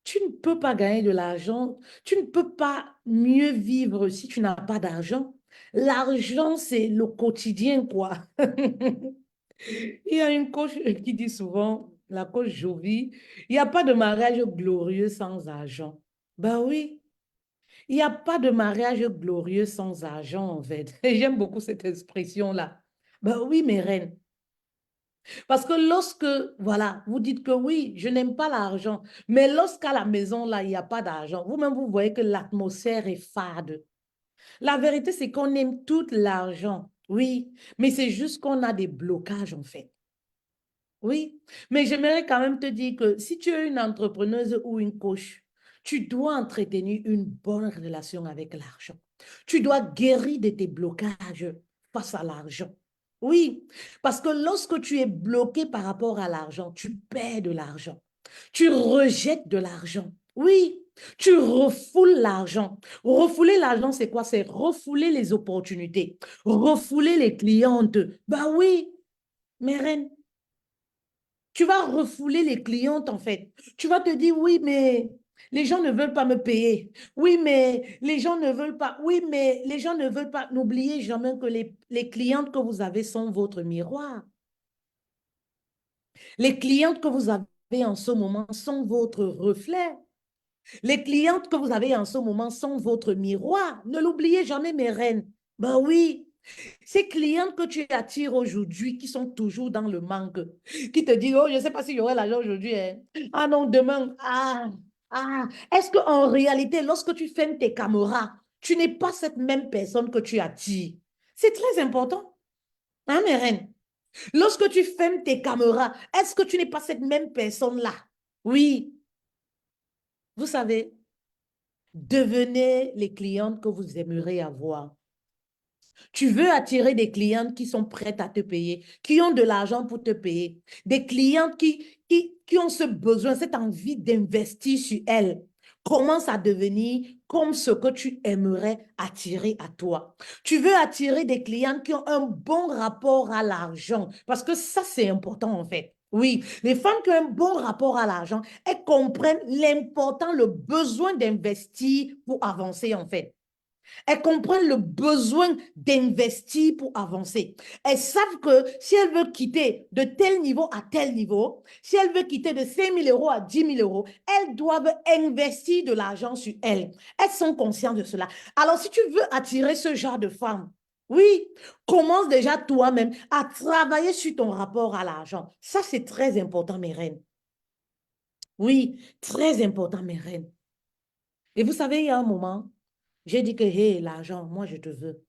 Speaker 1: tu ne peux pas gagner de l'argent. Tu ne peux pas mieux vivre si tu n'as pas d'argent. L'argent, c'est le quotidien, quoi. Il y a une coach qui dit souvent, la coach Jovi, il n'y a pas de mariage glorieux sans argent. Ben oui, il n'y a pas de mariage glorieux sans argent, en fait. Et j'aime beaucoup cette expression-là. Ben oui, mes reines. Parce que lorsque, voilà, vous dites que oui, je n'aime pas l'argent, mais lorsqu'à la maison, là, il n'y a pas d'argent, vous-même, vous voyez que l'atmosphère est fade. La vérité, c'est qu'on aime tout l'argent, oui, mais c'est juste qu'on a des blocages, en fait. Oui, mais j'aimerais quand même te dire que si tu es une entrepreneuse ou une coach, tu dois entretenir une bonne relation avec l'argent. Tu dois guérir de tes blocages face à l'argent. Oui, parce que lorsque tu es bloqué par rapport à l'argent, tu perds de l'argent. Tu rejettes de l'argent. Oui, tu refoules l'argent. Refouler l'argent, c'est quoi? C'est refouler les opportunités, refouler les clientes. Bah oui, mes reines. Tu vas refouler les clientes, en fait. Tu vas te dire, oui, mais les gens ne veulent pas me payer. Oui, mais les gens ne veulent pas. Oui, mais les gens ne veulent pas. N'oubliez jamais que les clientes que vous avez sont votre miroir. Les clientes que vous avez en ce moment sont votre reflet. Les clientes que vous avez en ce moment sont votre miroir. Ne l'oubliez jamais, mes reines. Ben oui, ces clientes que tu attires aujourd'hui, qui sont toujours dans le manque, qui te disent, oh, je ne sais pas s'il y aura l'argent aujourd'hui. Hein. Ah non, demain. Ah. Est-ce qu'en réalité, lorsque tu fermes tes caméras, tu n'es pas cette même personne que tu attires? C'est très important. Hein, mes reines? Lorsque tu fermes tes caméras, est-ce que tu n'es pas cette même personne-là? Oui, vous savez, devenez les clientes que vous aimeriez avoir. Tu veux attirer des clientes qui sont prêtes à te payer, qui ont de l'argent pour te payer, des clientes qui ont ce besoin, cette envie d'investir sur elles. Commence à devenir comme ce que tu aimerais attirer à toi. Tu veux attirer des clientes qui ont un bon rapport à l'argent, parce que ça, c'est important en fait. Oui, les femmes qui ont un bon rapport à l'argent, elles comprennent l'important, le besoin d'investir pour avancer en fait. Elles comprennent le besoin d'investir pour avancer. Elles savent que si elles veulent quitter de tel niveau à tel niveau, si elles veulent quitter de 5 000 euros à 10 000 euros, elles doivent investir de l'argent sur elles. Elles sont conscientes de cela. Alors, si tu veux attirer ce genre de femmes, oui, commence déjà toi-même à travailler sur ton rapport à l'argent. Ça, c'est très important, mes reines. Oui, très important, mes reines. Et vous savez, il y a un moment, j'ai dit que, hé, l'argent, moi, je te veux.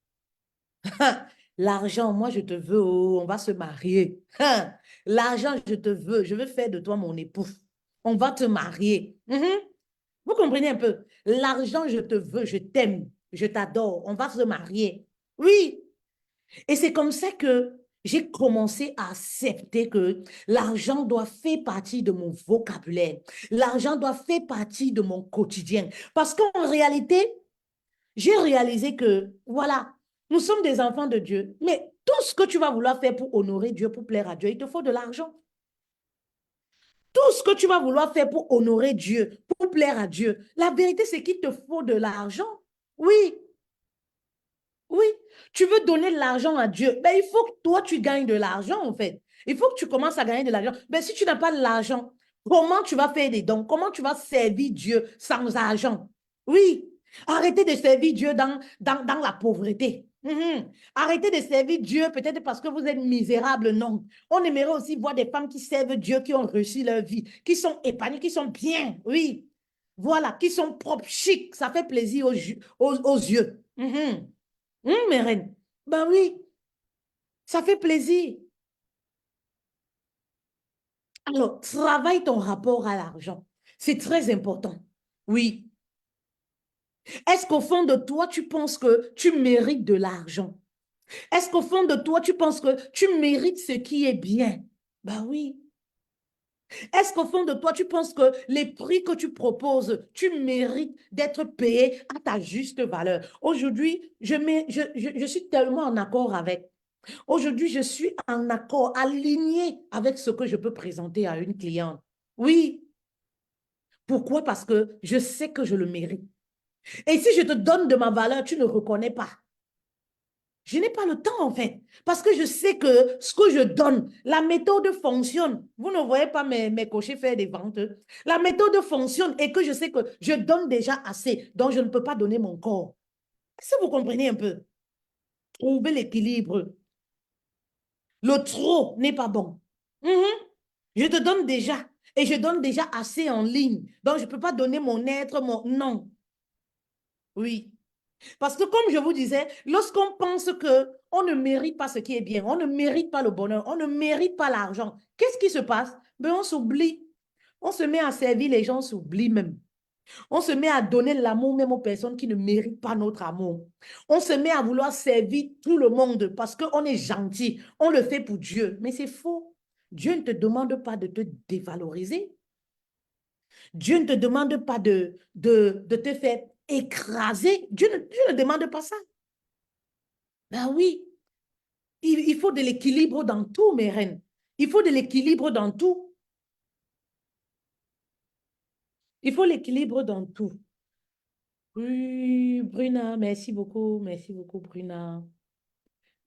Speaker 1: L'argent, moi, je te veux, oh, on va se marier. L'argent, je veux faire de toi mon époux. On va te marier. Vous comprenez un peu? L'argent, je te veux, je t'aime, je t'adore, on va se marier. Oui, et c'est comme ça que j'ai commencé à accepter que l'argent doit faire partie de mon vocabulaire. L'argent doit faire partie de mon quotidien. Parce qu'en réalité, j'ai réalisé que, voilà, nous sommes des enfants de Dieu, mais tout ce que tu vas vouloir faire pour honorer Dieu, pour plaire à Dieu, il te faut de l'argent. Tout ce que tu vas vouloir faire pour honorer Dieu, pour plaire à Dieu, la vérité, c'est qu'il te faut de l'argent. Oui, oui. Tu veux donner de l'argent à Dieu. Ben, il faut que toi, tu gagnes de l'argent, en fait. Il faut que tu commences à gagner de l'argent. Ben, si tu n'as pas de l'argent, comment tu vas faire des dons? Comment tu vas servir Dieu sans argent? Oui. Arrêtez de servir Dieu dans la pauvreté. Arrêtez de servir Dieu peut-être parce que vous êtes misérable. Non. On aimerait aussi voir des femmes qui servent Dieu, qui ont réussi leur vie, qui sont épanouies, qui sont bien. Oui. Voilà, qui sont propres, chic. Ça fait plaisir aux yeux. Mes reines. Ben oui, ça fait plaisir. Alors, travaille ton rapport à l'argent. C'est très important. Oui. Est-ce qu'au fond de toi, tu penses que tu mérites de l'argent? Est-ce qu'au fond de toi, tu penses que tu mérites ce qui est bien? Ben oui. Est-ce qu'au fond de toi, tu penses que les prix que tu proposes, tu mérites d'être payé à ta juste valeur? Aujourd'hui, je suis tellement en accord avec. Aujourd'hui, je suis en accord, aligné avec ce que je peux présenter à une cliente. Oui. Pourquoi? Parce que je sais que je le mérite. Et si je te donne de ma valeur, tu ne reconnais pas. Je n'ai pas le temps, en fait, parce que je sais que ce que je donne, la méthode fonctionne. Vous ne voyez pas mes cochers faire des ventes. La méthode fonctionne et que je sais que je donne déjà assez, donc je ne peux pas donner mon corps. Est-ce que vous comprenez un peu? Trouver l'équilibre. Le trop n'est pas bon. Mhm. Je te donne déjà. Et je donne déjà assez en ligne. Donc, je ne peux pas donner mon être, mon... Non. Oui. Parce que comme je vous disais, lorsqu'on pense que on ne mérite pas ce qui est bien, on ne mérite pas le bonheur, on ne mérite pas l'argent, qu'est-ce qui se passe? Ben, on s'oublie. On se met à servir les gens, on s'oublie même. On se met à donner l'amour même aux personnes qui ne méritent pas notre amour. On se met à vouloir servir tout le monde parce qu'on est gentil. On le fait pour Dieu. Mais c'est faux. Dieu ne te demande pas de te dévaloriser. Dieu ne te demande pas de te faire écraser. Dieu ne demande pas ça. Ben oui, il faut de l'équilibre dans tout, mes reines. Il faut de l'équilibre dans tout. Il faut l'équilibre dans tout. Oui, Bruna, merci beaucoup. Merci beaucoup, Bruna.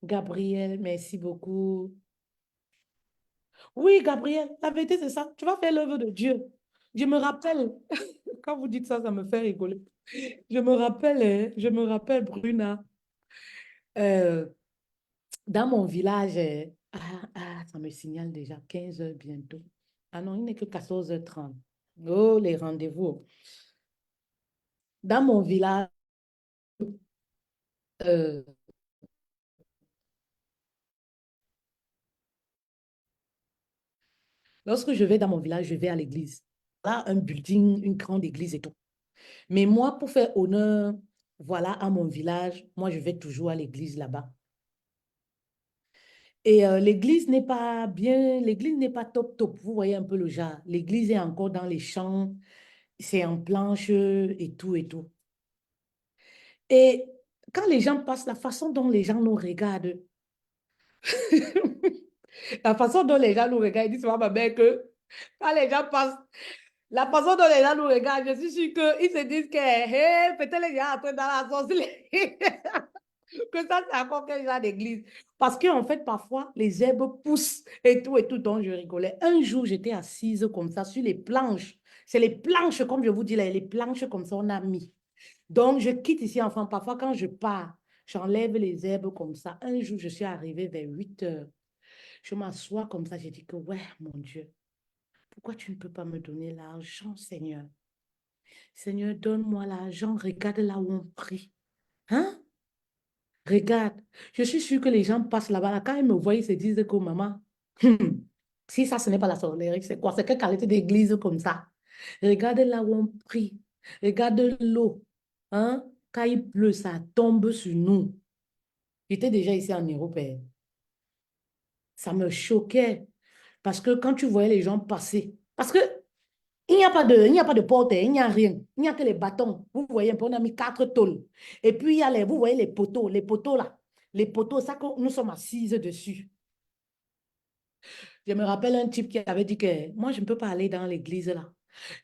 Speaker 1: Gabriel, merci beaucoup. Oui, Gabriel, la vérité, c'est ça. Tu vas faire l'œuvre de Dieu. Je me rappelle, quand vous dites ça, ça me fait rigoler. Je me rappelle, Bruna, euh, dans mon village, ça me signale déjà 15 heures bientôt. Ah non, il n'est que 14h30. Oh, les rendez-vous. Dans mon village, euh, lorsque je vais dans mon village, je vais à l'église. Là, un building, une grande église et tout. Mais moi, pour faire honneur, voilà, à mon village, moi, je vais toujours à l'église là-bas. Et l'église n'est pas bien, l'église n'est pas top top. Vous voyez un peu le genre. L'église est encore dans les champs, c'est en planche et tout et tout. Et quand les gens passent, la façon dont les gens nous regardent, la façon dont les gens nous regardent, ils disent souvent à ma mère que quand les gens passent, la façon dont les gens nous regardent, je suis sûre qu'ils se disent que hey, peut-être les gens entrent dans la sorcellerie. Que ça, c'est encore quel genre d'église. Parce qu'en fait, parfois, les herbes poussent et tout, donc je rigolais. Un jour, j'étais assise comme ça sur les planches. C'est les planches, comme je vous dis, là, les planches comme ça, on a mis. Donc, je quitte ici, enfin, parfois, quand je pars, j'enlève les herbes comme ça. Un jour, je suis arrivée vers 8 heures. Je m'assois comme ça, j'ai dit que, ouais, mon Dieu, pourquoi tu ne peux pas me donner l'argent, Seigneur? Seigneur, donne-moi l'argent, regarde là où on prie. Hein? Regarde, je suis sûre que les gens passent là-bas, là, quand ils me voient, ils se disent que maman, si ça, ce n'est pas la sorcellerie, c'est quoi? C'est quelle qualité d'église comme ça? Regarde là où on prie. Regarde l'eau. Hein? Quand il pleut, ça tombe sur nous. J'étais déjà ici en Europe. Ça me choquait. Parce que quand tu voyais les gens passer, parce que il n'y a pas de porte, il n'y a rien. Il n'y a que les bâtons. Vous voyez, on a mis 4 tôles. Et puis, il y a vous voyez les poteaux là. Les poteaux, ça que nous sommes assises dessus. Je me rappelle un type qui avait dit que moi, je ne peux pas aller dans l'église là.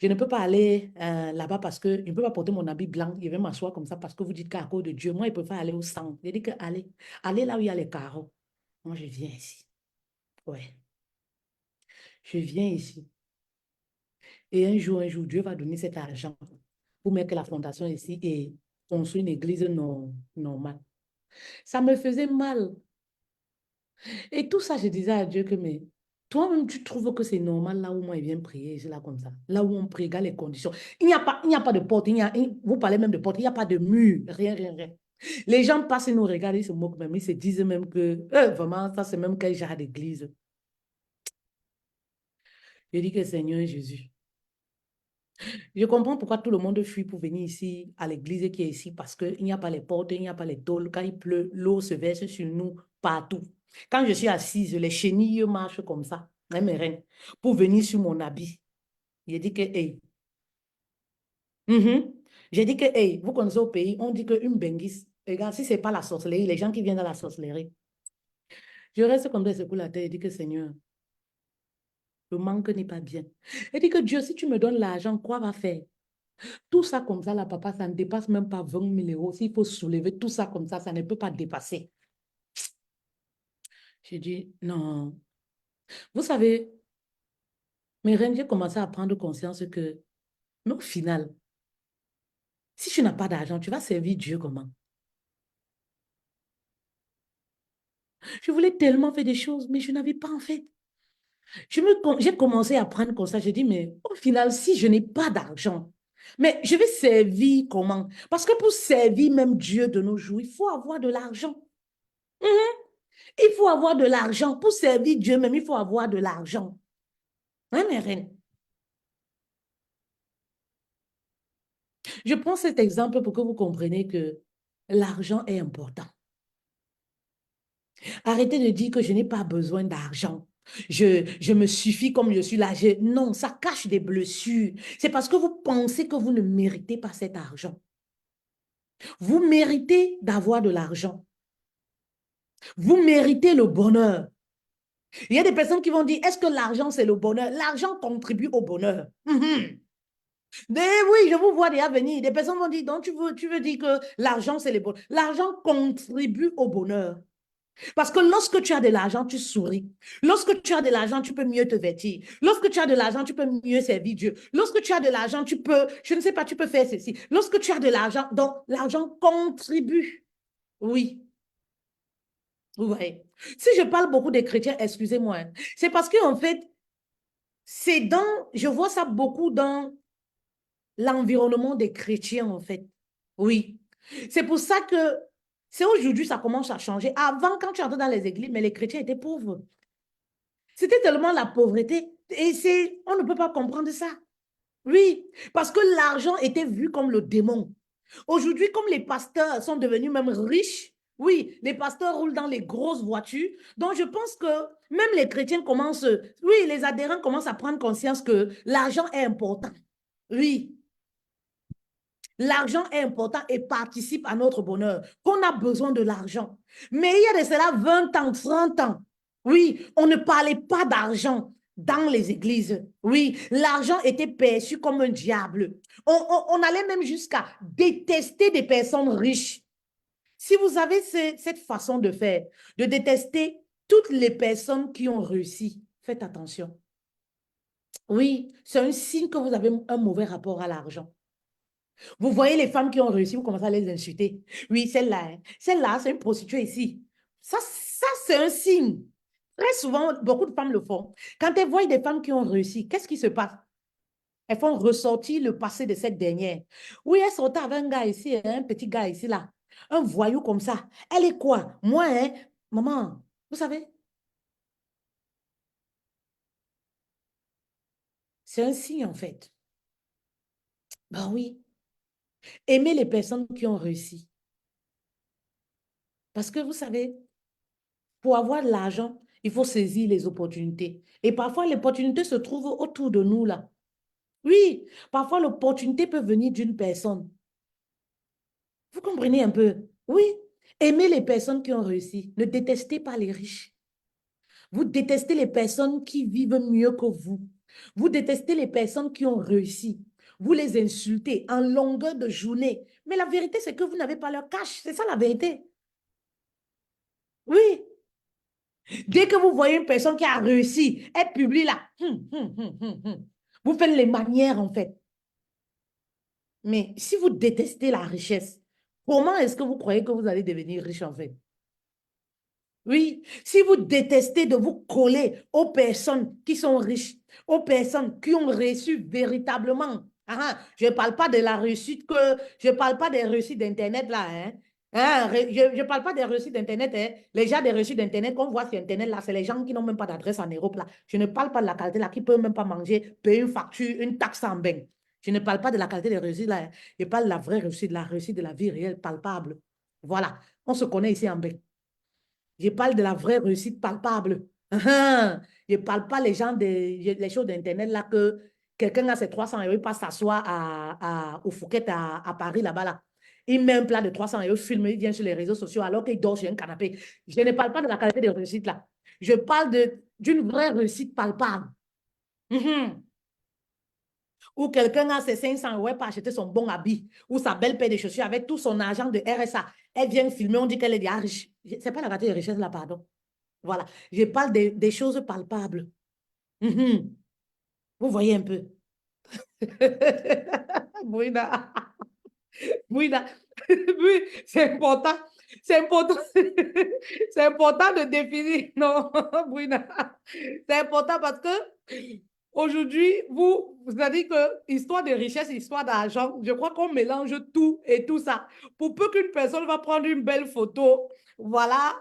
Speaker 1: Je ne peux pas aller là-bas parce que je ne peux pas porter mon habit blanc. Je vais m'asseoir comme ça parce que vous dites qu'à cause de Dieu, moi, il préfère aller au centre. J'ai dit que allez là où il y a les carreaux. Moi, je viens ici. Ouais, je viens ici. Et un jour, Dieu va donner cet argent pour mettre la fondation ici et construire une église normale. Ça me faisait mal. Et tout ça, je disais à Dieu que, mais toi-même, tu trouves que c'est normal là où moi, il vient prier, c'est là comme ça. Là où on prie, regarde les conditions. Il n'y a pas de porte, vous parlez même de porte, il n'y a pas de mur, rien, rien, rien. Les gens passent, ils nous regardent, ils se moquent même, ils se disent même que, vraiment, ça, c'est même quel genre d'église. Je dis que Seigneur Jésus, je comprends pourquoi tout le monde fuit pour venir ici, à l'église qui est ici, parce qu'il n'y a pas les portes, il n'y a pas les tôles. Quand il pleut, l'eau se verse sur nous partout. Quand je suis assise, les chenilles marchent comme ça, hein, mes reines, pour venir sur mon habit. J'ai dit que, hey, mhm. J'ai dit que, hey, vous connaissez au pays, on dit qu'une benguisse, regarde, si ce n'est pas la sorcellerie, les gens qui viennent dans la sorcellerie, je reste comme ça, secoue la tête et dis que Seigneur, le manque n'est pas bien. Et dit que Dieu, si tu me donnes l'argent, quoi va faire? Tout ça comme ça, là, papa, ça ne dépasse même pas 20 000 euros. S'il faut soulever tout ça comme ça ne peut pas dépasser. J'ai dit, non. Vous savez, mes reines, j'ai commencé à prendre conscience que, mais au final, si tu n'as pas d'argent, tu vas servir Dieu comment? Je voulais tellement faire des choses, mais je n'avais pas en fait. J'ai commencé à prendre conscience. J'ai dit, mais au final, si je n'ai pas d'argent, mais je vais servir comment? Parce que pour servir même Dieu de nos jours, il faut avoir de l'argent. Mhm. Il faut avoir de l'argent. Pour servir Dieu même, il faut avoir de l'argent. Hein, mes reines? Je prends cet exemple pour que vous compreniez que l'argent est important. Arrêtez de dire que je n'ai pas besoin d'argent. Je me suffis comme je suis là. Non, ça cache des blessures. C'est parce que vous pensez que vous ne méritez pas cet argent. Vous méritez d'avoir de l'argent. Vous méritez le bonheur. Il y a des personnes qui vont dire, est-ce que l'argent, c'est le bonheur? L'argent contribue au bonheur. Mais oui, je vous vois déjà venir. Des personnes vont dire, donc tu veux dire que l'argent, c'est le bonheur. L'argent contribue au bonheur. Parce que lorsque tu as de l'argent, tu souris. Lorsque tu as de l'argent, tu peux mieux te vêtir. Lorsque tu as de l'argent, tu peux mieux servir Dieu. Lorsque tu as de l'argent, tu peux, je ne sais pas, tu peux faire ceci. Lorsque tu as de l'argent, donc l'argent contribue. Oui, vous voyez. Si je parle beaucoup des chrétiens, excusez-moi, hein, c'est parce qu'en fait, je vois ça beaucoup dans l'environnement des chrétiens, en fait. Oui. C'est pour ça que c'est aujourd'hui ça commence à changer. Avant, quand tu entrais dans les églises, mais les chrétiens étaient pauvres. C'était tellement la pauvreté. On ne peut pas comprendre ça. Oui, parce que l'argent était vu comme le démon. Aujourd'hui, comme les pasteurs sont devenus même riches, oui, les pasteurs roulent dans les grosses voitures. Donc, je pense que même les chrétiens commencent, oui, les adhérents commencent à prendre conscience que l'argent est important. Oui, l'argent est important et participe à notre bonheur, qu'on a besoin de l'argent. Mais il y a de cela 20 ans, 30 ans. Oui, on ne parlait pas d'argent dans les églises. Oui, l'argent était perçu comme un diable. On allait même jusqu'à détester des personnes riches. Si vous avez cette façon de faire, de détester toutes les personnes qui ont réussi, faites attention. Oui, c'est un signe que vous avez un mauvais rapport à l'argent. Vous voyez les femmes qui ont réussi, vous commencez à les insulter. Oui, celle-là, hein, celle-là, c'est une prostituée ici. Ça c'est un signe. Très souvent, beaucoup de femmes le font. Quand elles voient des femmes qui ont réussi, qu'est-ce qui se passe? Elles font ressortir le passé de cette dernière. Oui, elle sortait avec un gars ici, un petit gars ici, là. Un voyou comme ça. Elle est quoi? Moi, hein, maman, vous savez, c'est un signe en fait. Ben oui, aimer les personnes qui ont réussi. Parce que vous savez, pour avoir de l'argent, il faut saisir les opportunités. Et parfois, l'opportunité se trouve autour de nous, là. Oui, parfois, l'opportunité peut venir d'une personne. Vous comprenez un peu? Oui. Aimez les personnes qui ont réussi. Ne détestez pas les riches. Vous détestez les personnes qui vivent mieux que vous. Vous détestez les personnes qui ont réussi. Vous les insultez en longueur de journée. Mais la vérité, c'est que vous n'avez pas leur cash. C'est ça la vérité. Oui. Dès que vous voyez une personne qui a réussi, elle publie là. Vous faites les manières, en fait. Mais si vous détestez la richesse, comment est-ce que vous croyez que vous allez devenir riche, en fait? Oui, si vous détestez de vous coller aux personnes qui sont riches, aux personnes qui ont reçu véritablement. Je ne parle pas de la réussite je ne parle pas des réussites d'Internet là. Je ne parle pas des réussites d'Internet. Les gens des réussites d'Internet qu'on voit sur Internet là, c'est les gens qui n'ont même pas d'adresse en Europe là. Je ne parle pas de la qualité là, qui ne peuvent même pas manger, payer une facture, une taxe en bain. Je ne parle pas de la qualité des réussites là. Je parle de la vraie réussite, de la réussite de la vie réelle, palpable. Voilà, on se connaît ici en bain. Je parle de la vraie réussite palpable. Je ne parle pas les gens les choses d'Internet là que quelqu'un a ses 300 € il passe s'asseoir au Fouquet à Paris là-bas là. Il met un plat de 300 €, filme, il vient sur les réseaux sociaux alors qu'il dort sur un canapé. Je ne parle pas de la qualité de réussite là. Je parle d'une vraie réussite palpable. Mhm. Ou quelqu'un a ses 500 € pour acheter son bon habit ou sa belle paire de chaussures avec tout son argent de RSA. Elle vient filmer, on dit qu'elle est déjà riche. Ce n'est pas la qualité de richesse là, pardon. Voilà. Je parle des choses palpables. Mhm. Vous voyez un peu. Bruna, Bruna. Oui, c'est important. C'est important. C'est important de définir. Non, Bruna. C'est important parce que aujourd'hui, vous avez dit que histoire de richesse, histoire d'argent, je crois qu'on mélange tout et tout ça. Pour peu qu'une personne va prendre une belle photo, voilà,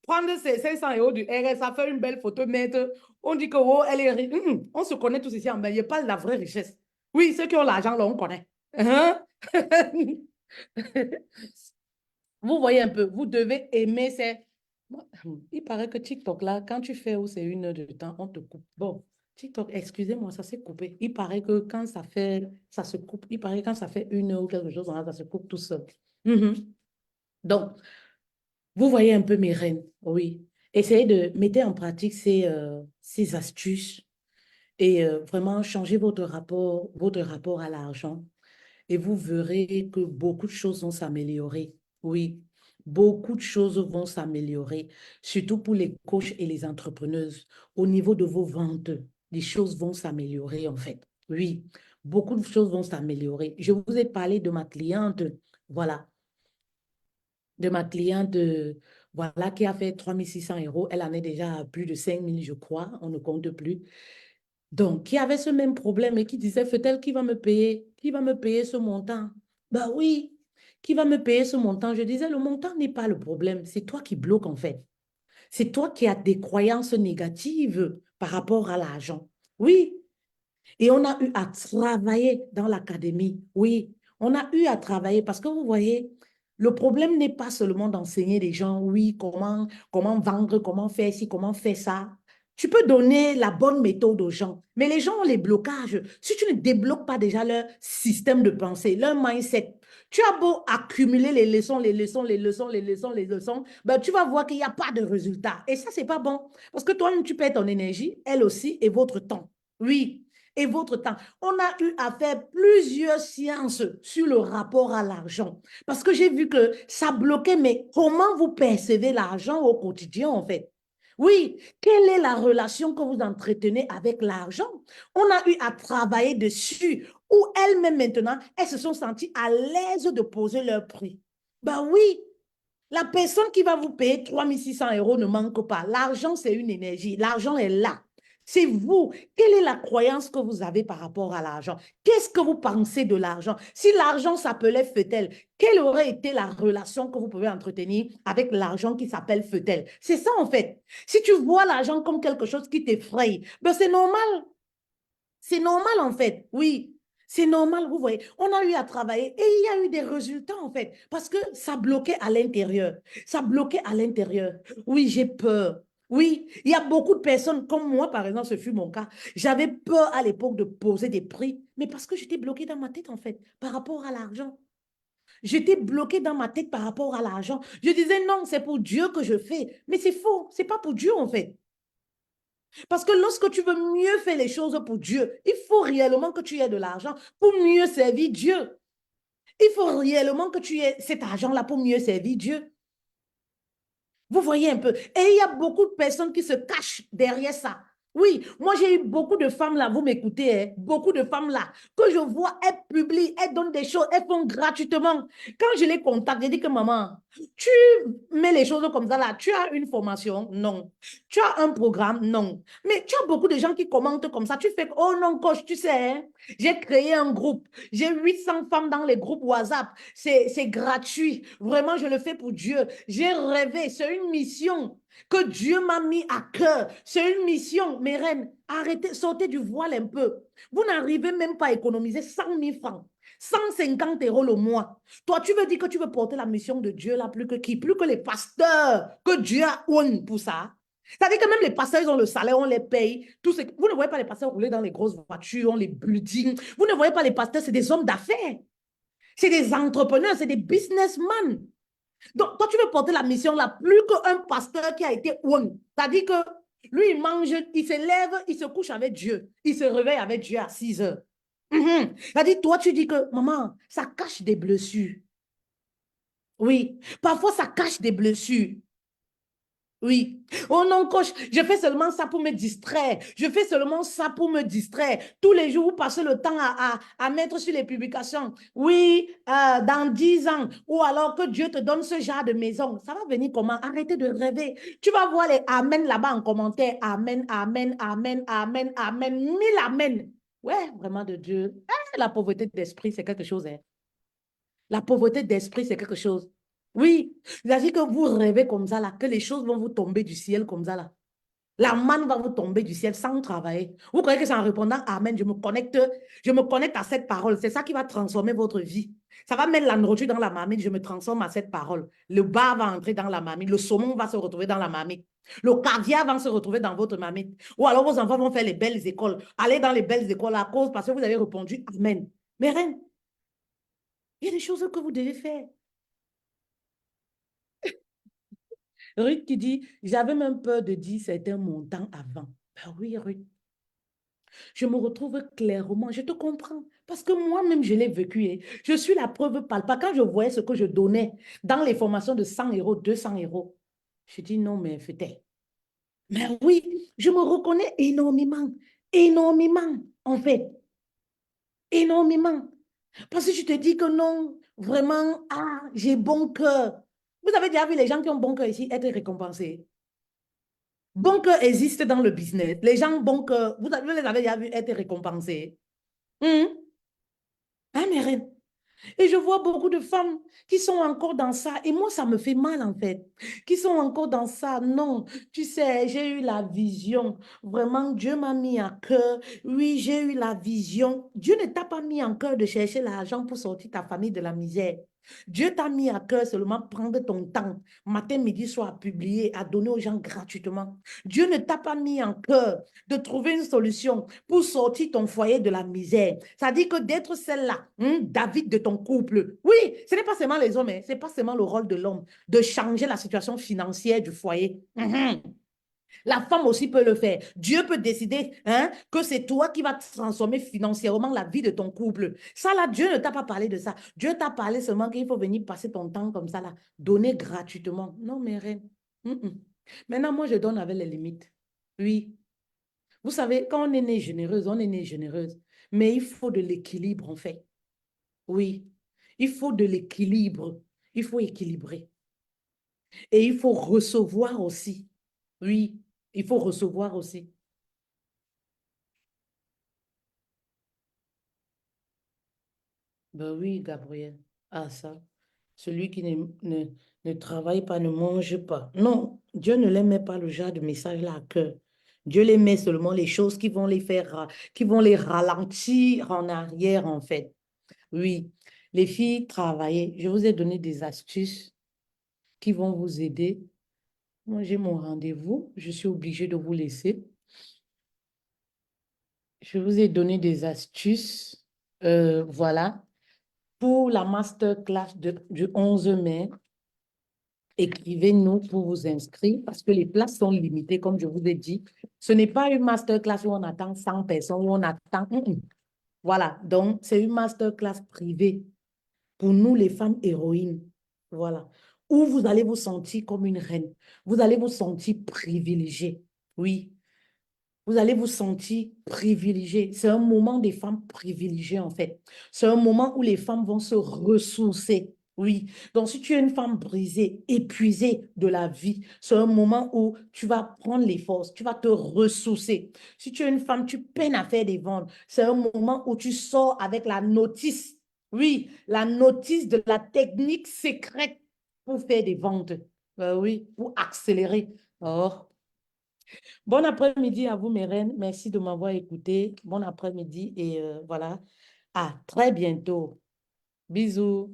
Speaker 1: prendre ses 500 € du RSA, faire une belle photo, mettre, on dit que oh, elle est riche. On se connaît tous ici en Belgique, pas de la vraie richesse. Oui, ceux qui ont l'argent, là, on connaît. Hein? Vous voyez un peu, vous devez aimer ces... Il paraît que TikTok, là, quand tu fais où c'est 1 heure de temps, on te coupe. Bon, TikTok, excusez-moi, ça s'est coupé. Il paraît que quand ça fait, ça se coupe. Il paraît que quand ça fait 1 heure ou quelque chose, ça se coupe tout seul. Mhm. Donc, vous voyez un peu mes reines, oui. Essayez de mettre en pratique ces astuces et vraiment changer votre rapport à l'argent. Et vous verrez que beaucoup de choses vont s'améliorer. Oui, beaucoup de choses vont s'améliorer, surtout pour les coachs et les entrepreneuses. Au niveau de vos ventes, les choses vont s'améliorer en fait. Oui, beaucoup de choses vont s'améliorer. Je vous ai parlé de ma cliente, voilà, de ma cliente, voilà, qui a fait 3 600 €. Elle en est déjà à plus de 5 000, je crois, on ne compte plus. Donc, qui avait ce même problème et qui disait, fait-elle qui va me payer? Qui va me payer ce montant? Bah oui, qui va me payer ce montant? Je disais, le montant n'est pas le problème, c'est toi qui bloques en fait. C'est toi qui as des croyances négatives par rapport à l'argent. Oui, et on a eu à travailler dans l'académie. Oui, on a eu à travailler parce que vous voyez, le problème n'est pas seulement d'enseigner les gens, oui, comment vendre, comment faire ci, comment faire ça. Tu peux donner la bonne méthode aux gens, mais les gens ont les blocages. Si tu ne débloques pas déjà leur système de pensée, leur mindset, tu as beau accumuler les leçons, les leçons, les leçons, les leçons, les leçons, ben, tu vas voir qu'il n'y a pas de résultat. Et ça, c'est pas bon. Parce que toi-même, tu perds ton énergie, elle aussi, et votre temps. Oui, et votre temps. On a eu à faire plusieurs séances sur le rapport à l'argent parce que j'ai vu que ça bloquait, mais comment vous percevez l'argent au quotidien en fait? Oui, quelle est la relation que vous entretenez avec l'argent? On a eu à travailler dessus où elles-mêmes maintenant, elles se sont senties à l'aise de poser leur prix. Ben oui, la personne qui va vous payer 3 600 € ne manque pas. L'argent, c'est une énergie. L'argent est là. C'est vous. Quelle est la croyance que vous avez par rapport à l'argent? Qu'est-ce que vous pensez de l'argent? Si l'argent s'appelait Feutel, quelle aurait été la relation que vous pouvez entretenir avec l'argent qui s'appelle Feutel? C'est ça en fait. Si tu vois l'argent comme quelque chose qui t'effraie, ben c'est normal. C'est normal en fait, oui. C'est normal, vous voyez. On a eu à travailler et il y a eu des résultats en fait, parce que ça bloquait à l'intérieur. Ça bloquait à l'intérieur. Oui, j'ai peur. Oui, il y a beaucoup de personnes comme moi, par exemple, ce fut mon cas. J'avais peur à l'époque de poser des prix, mais parce que j'étais bloquée dans ma tête en fait, par rapport à l'argent. J'étais bloquée dans ma tête par rapport à l'argent. Je disais non, c'est pour Dieu que je fais, mais c'est faux, c'est pas pour Dieu en fait. Parce que lorsque tu veux mieux faire les choses pour Dieu, il faut réellement que tu aies de l'argent pour mieux servir Dieu. Il faut réellement que tu aies cet argent-là pour mieux servir Dieu. Vous voyez un peu. Et il y a beaucoup de personnes qui se cachent derrière ça. Oui, moi j'ai eu beaucoup de femmes là, vous m'écoutez, hein, beaucoup de femmes là, que je vois, elles publient, elles donnent des choses, elles font gratuitement. Quand je les contacte, je dis que maman, tu mets les choses comme ça là, tu as une formation? Non. Tu as un programme? Non. Mais tu as beaucoup de gens qui commentent comme ça, tu fais, oh non, coach, tu sais, hein, j'ai créé un groupe, j'ai 800 femmes dans les groupes WhatsApp, c'est gratuit, vraiment je le fais pour Dieu, j'ai rêvé, c'est une mission que Dieu m'a mis à cœur. C'est une mission, mes reines. Arrêtez, sortez du voile un peu. Vous n'arrivez même pas à économiser 100 000 francs. 150 € le mois. Toi, tu veux dire que tu veux porter la mission de Dieu là plus que qui? Plus que les pasteurs que Dieu a own pour ça. C'est-à-dire que même les pasteurs, ils ont le salaire, on les paye. Tout ce... Vous ne voyez pas les pasteurs rouler dans les grosses voitures, les buildings. Vous ne voyez pas les pasteurs, c'est des hommes d'affaires. C'est des entrepreneurs, c'est des businessmen. Donc, toi, tu veux porter la mission là, plus qu'un pasteur qui a été one. C'est-à-dire que lui, il mange, il se lève, il se couche avec Dieu. Il se réveille avec Dieu à 6 heures. C'est-à-dire, toi, tu dis que, maman, ça cache des blessures. Oui, parfois, ça cache des blessures. Oui. Oh non, coach, je fais seulement ça pour me distraire. Je fais seulement ça pour me distraire. Tous les jours, vous passez le temps à mettre sur les publications. Oui, dans 10 ans. Ou alors que Dieu te donne ce genre de maison. Ça va venir comment? Arrêtez de rêver. Tu vas voir les amen là-bas en commentaire. Amen, amen, amen, amen, amen. 1000 amen. Ouais, vraiment de Dieu. La pauvreté d'esprit, c'est quelque chose. Hein. La pauvreté d'esprit, c'est quelque chose. Oui, c'est-à-dire que vous rêvez comme ça, là, que les choses vont vous tomber du ciel comme ça, là. La manne va vous tomber du ciel sans travailler. Vous croyez que c'est en répondant Amen, je me connecte à cette parole. C'est ça qui va transformer votre vie. Ça va mettre la nourriture dans la marmite, je me transforme à cette parole. Le bar va entrer dans la marmite, le saumon va se retrouver dans la marmite. Le caviar va se retrouver dans votre marmite. Ou alors vos enfants vont faire les belles écoles. Allez dans les belles écoles à cause parce que vous avez répondu Amen. Mais reine, il y a des choses que vous devez faire. Ruth qui dit, j'avais même peur de dire certains montants avant. Ben oui, Ruth, je me retrouve clairement, je te comprends. Parce que moi-même, je l'ai vécu. Et je suis la preuve palpable. Quand je voyais ce que je donnais dans les formations de 100 €, 200 €, je dis non, mais c'était. Mais oui, je me reconnais énormément, énormément, en fait, énormément. Parce que je te dis que non, vraiment, ah, j'ai bon cœur. Vous avez déjà vu les gens qui ont bon cœur ici être récompensés. Bon cœur existe dans le business. Les gens bon cœur, vous les avez déjà vu être récompensés. Hum? Hein, mes reines? Et je vois beaucoup de femmes qui sont encore dans ça. Et moi, ça me fait mal, en fait. Qui sont encore dans ça. Non, tu sais, j'ai eu la vision. Vraiment, Dieu m'a mis à cœur. Oui, j'ai eu la vision. Dieu ne t'a pas mis en cœur de chercher l'argent pour sortir ta famille de la misère. Dieu t'a mis à cœur seulement prendre ton temps, matin, midi, soir, à publier, à donner aux gens gratuitement. Dieu ne t'a pas mis en cœur de trouver une solution pour sortir ton foyer de la misère. Ça dit que d'être celle-là, David de ton couple. Oui, ce n'est pas seulement les hommes, ce n'est pas seulement le rôle de l'homme de changer la situation financière du foyer. La femme aussi peut le faire. Dieu peut décider que c'est toi qui vas transformer financièrement la vie de ton couple. Ça, là, Dieu ne t'a pas parlé de ça. Dieu t'a parlé seulement qu'il faut venir passer ton temps comme ça, là, donner gratuitement. Non, mais rien. Maintenant, moi, je donne avec les limites. Oui. Vous savez, quand on est né généreuse, on est né généreuse. Mais il faut de l'équilibre, en fait. Oui. Il faut de l'équilibre. Il faut équilibrer. Et il faut recevoir aussi. Oui. Il faut recevoir aussi. Ben oui, Gabriel. Ah, ça. Celui qui ne travaille pas ne mange pas. Non, Dieu ne les met pas le genre de message là à cœur. Dieu les met seulement les choses qui vont les faire, qui vont les ralentir en arrière, en fait. Oui, les filles, travaillez. Je vous ai donné des astuces qui vont vous aider. Moi, j'ai mon rendez-vous. Je suis obligée de vous laisser. Je vous ai donné des astuces. Voilà. Pour la masterclass du 11 mai. écrivez-nous pour vous inscrire parce que les places sont limitées, comme je vous ai dit. Ce n'est pas une masterclass où on attend 100 personnes, où on attend... Voilà, donc c'est une masterclass privée pour nous, les femmes héroïnes. Voilà, où vous allez vous sentir comme une reine. Vous allez vous sentir privilégiée. Oui, vous allez vous sentir privilégiée. C'est un moment des femmes privilégiées, en fait. C'est un moment où les femmes vont se ressourcer. Oui. Donc, si tu es une femme brisée, épuisée de la vie, c'est un moment où tu vas prendre les forces, tu vas te ressourcer. Si tu es une femme, tu peines à faire des ventes, c'est un moment où tu sors avec la notice. Oui, la notice de la technique secrète pour faire des ventes. Oui, pour accélérer. Oh. Bon après-midi à vous, mes reines. Merci de m'avoir écouté. Bon après-midi et voilà. À très bientôt. Bisous.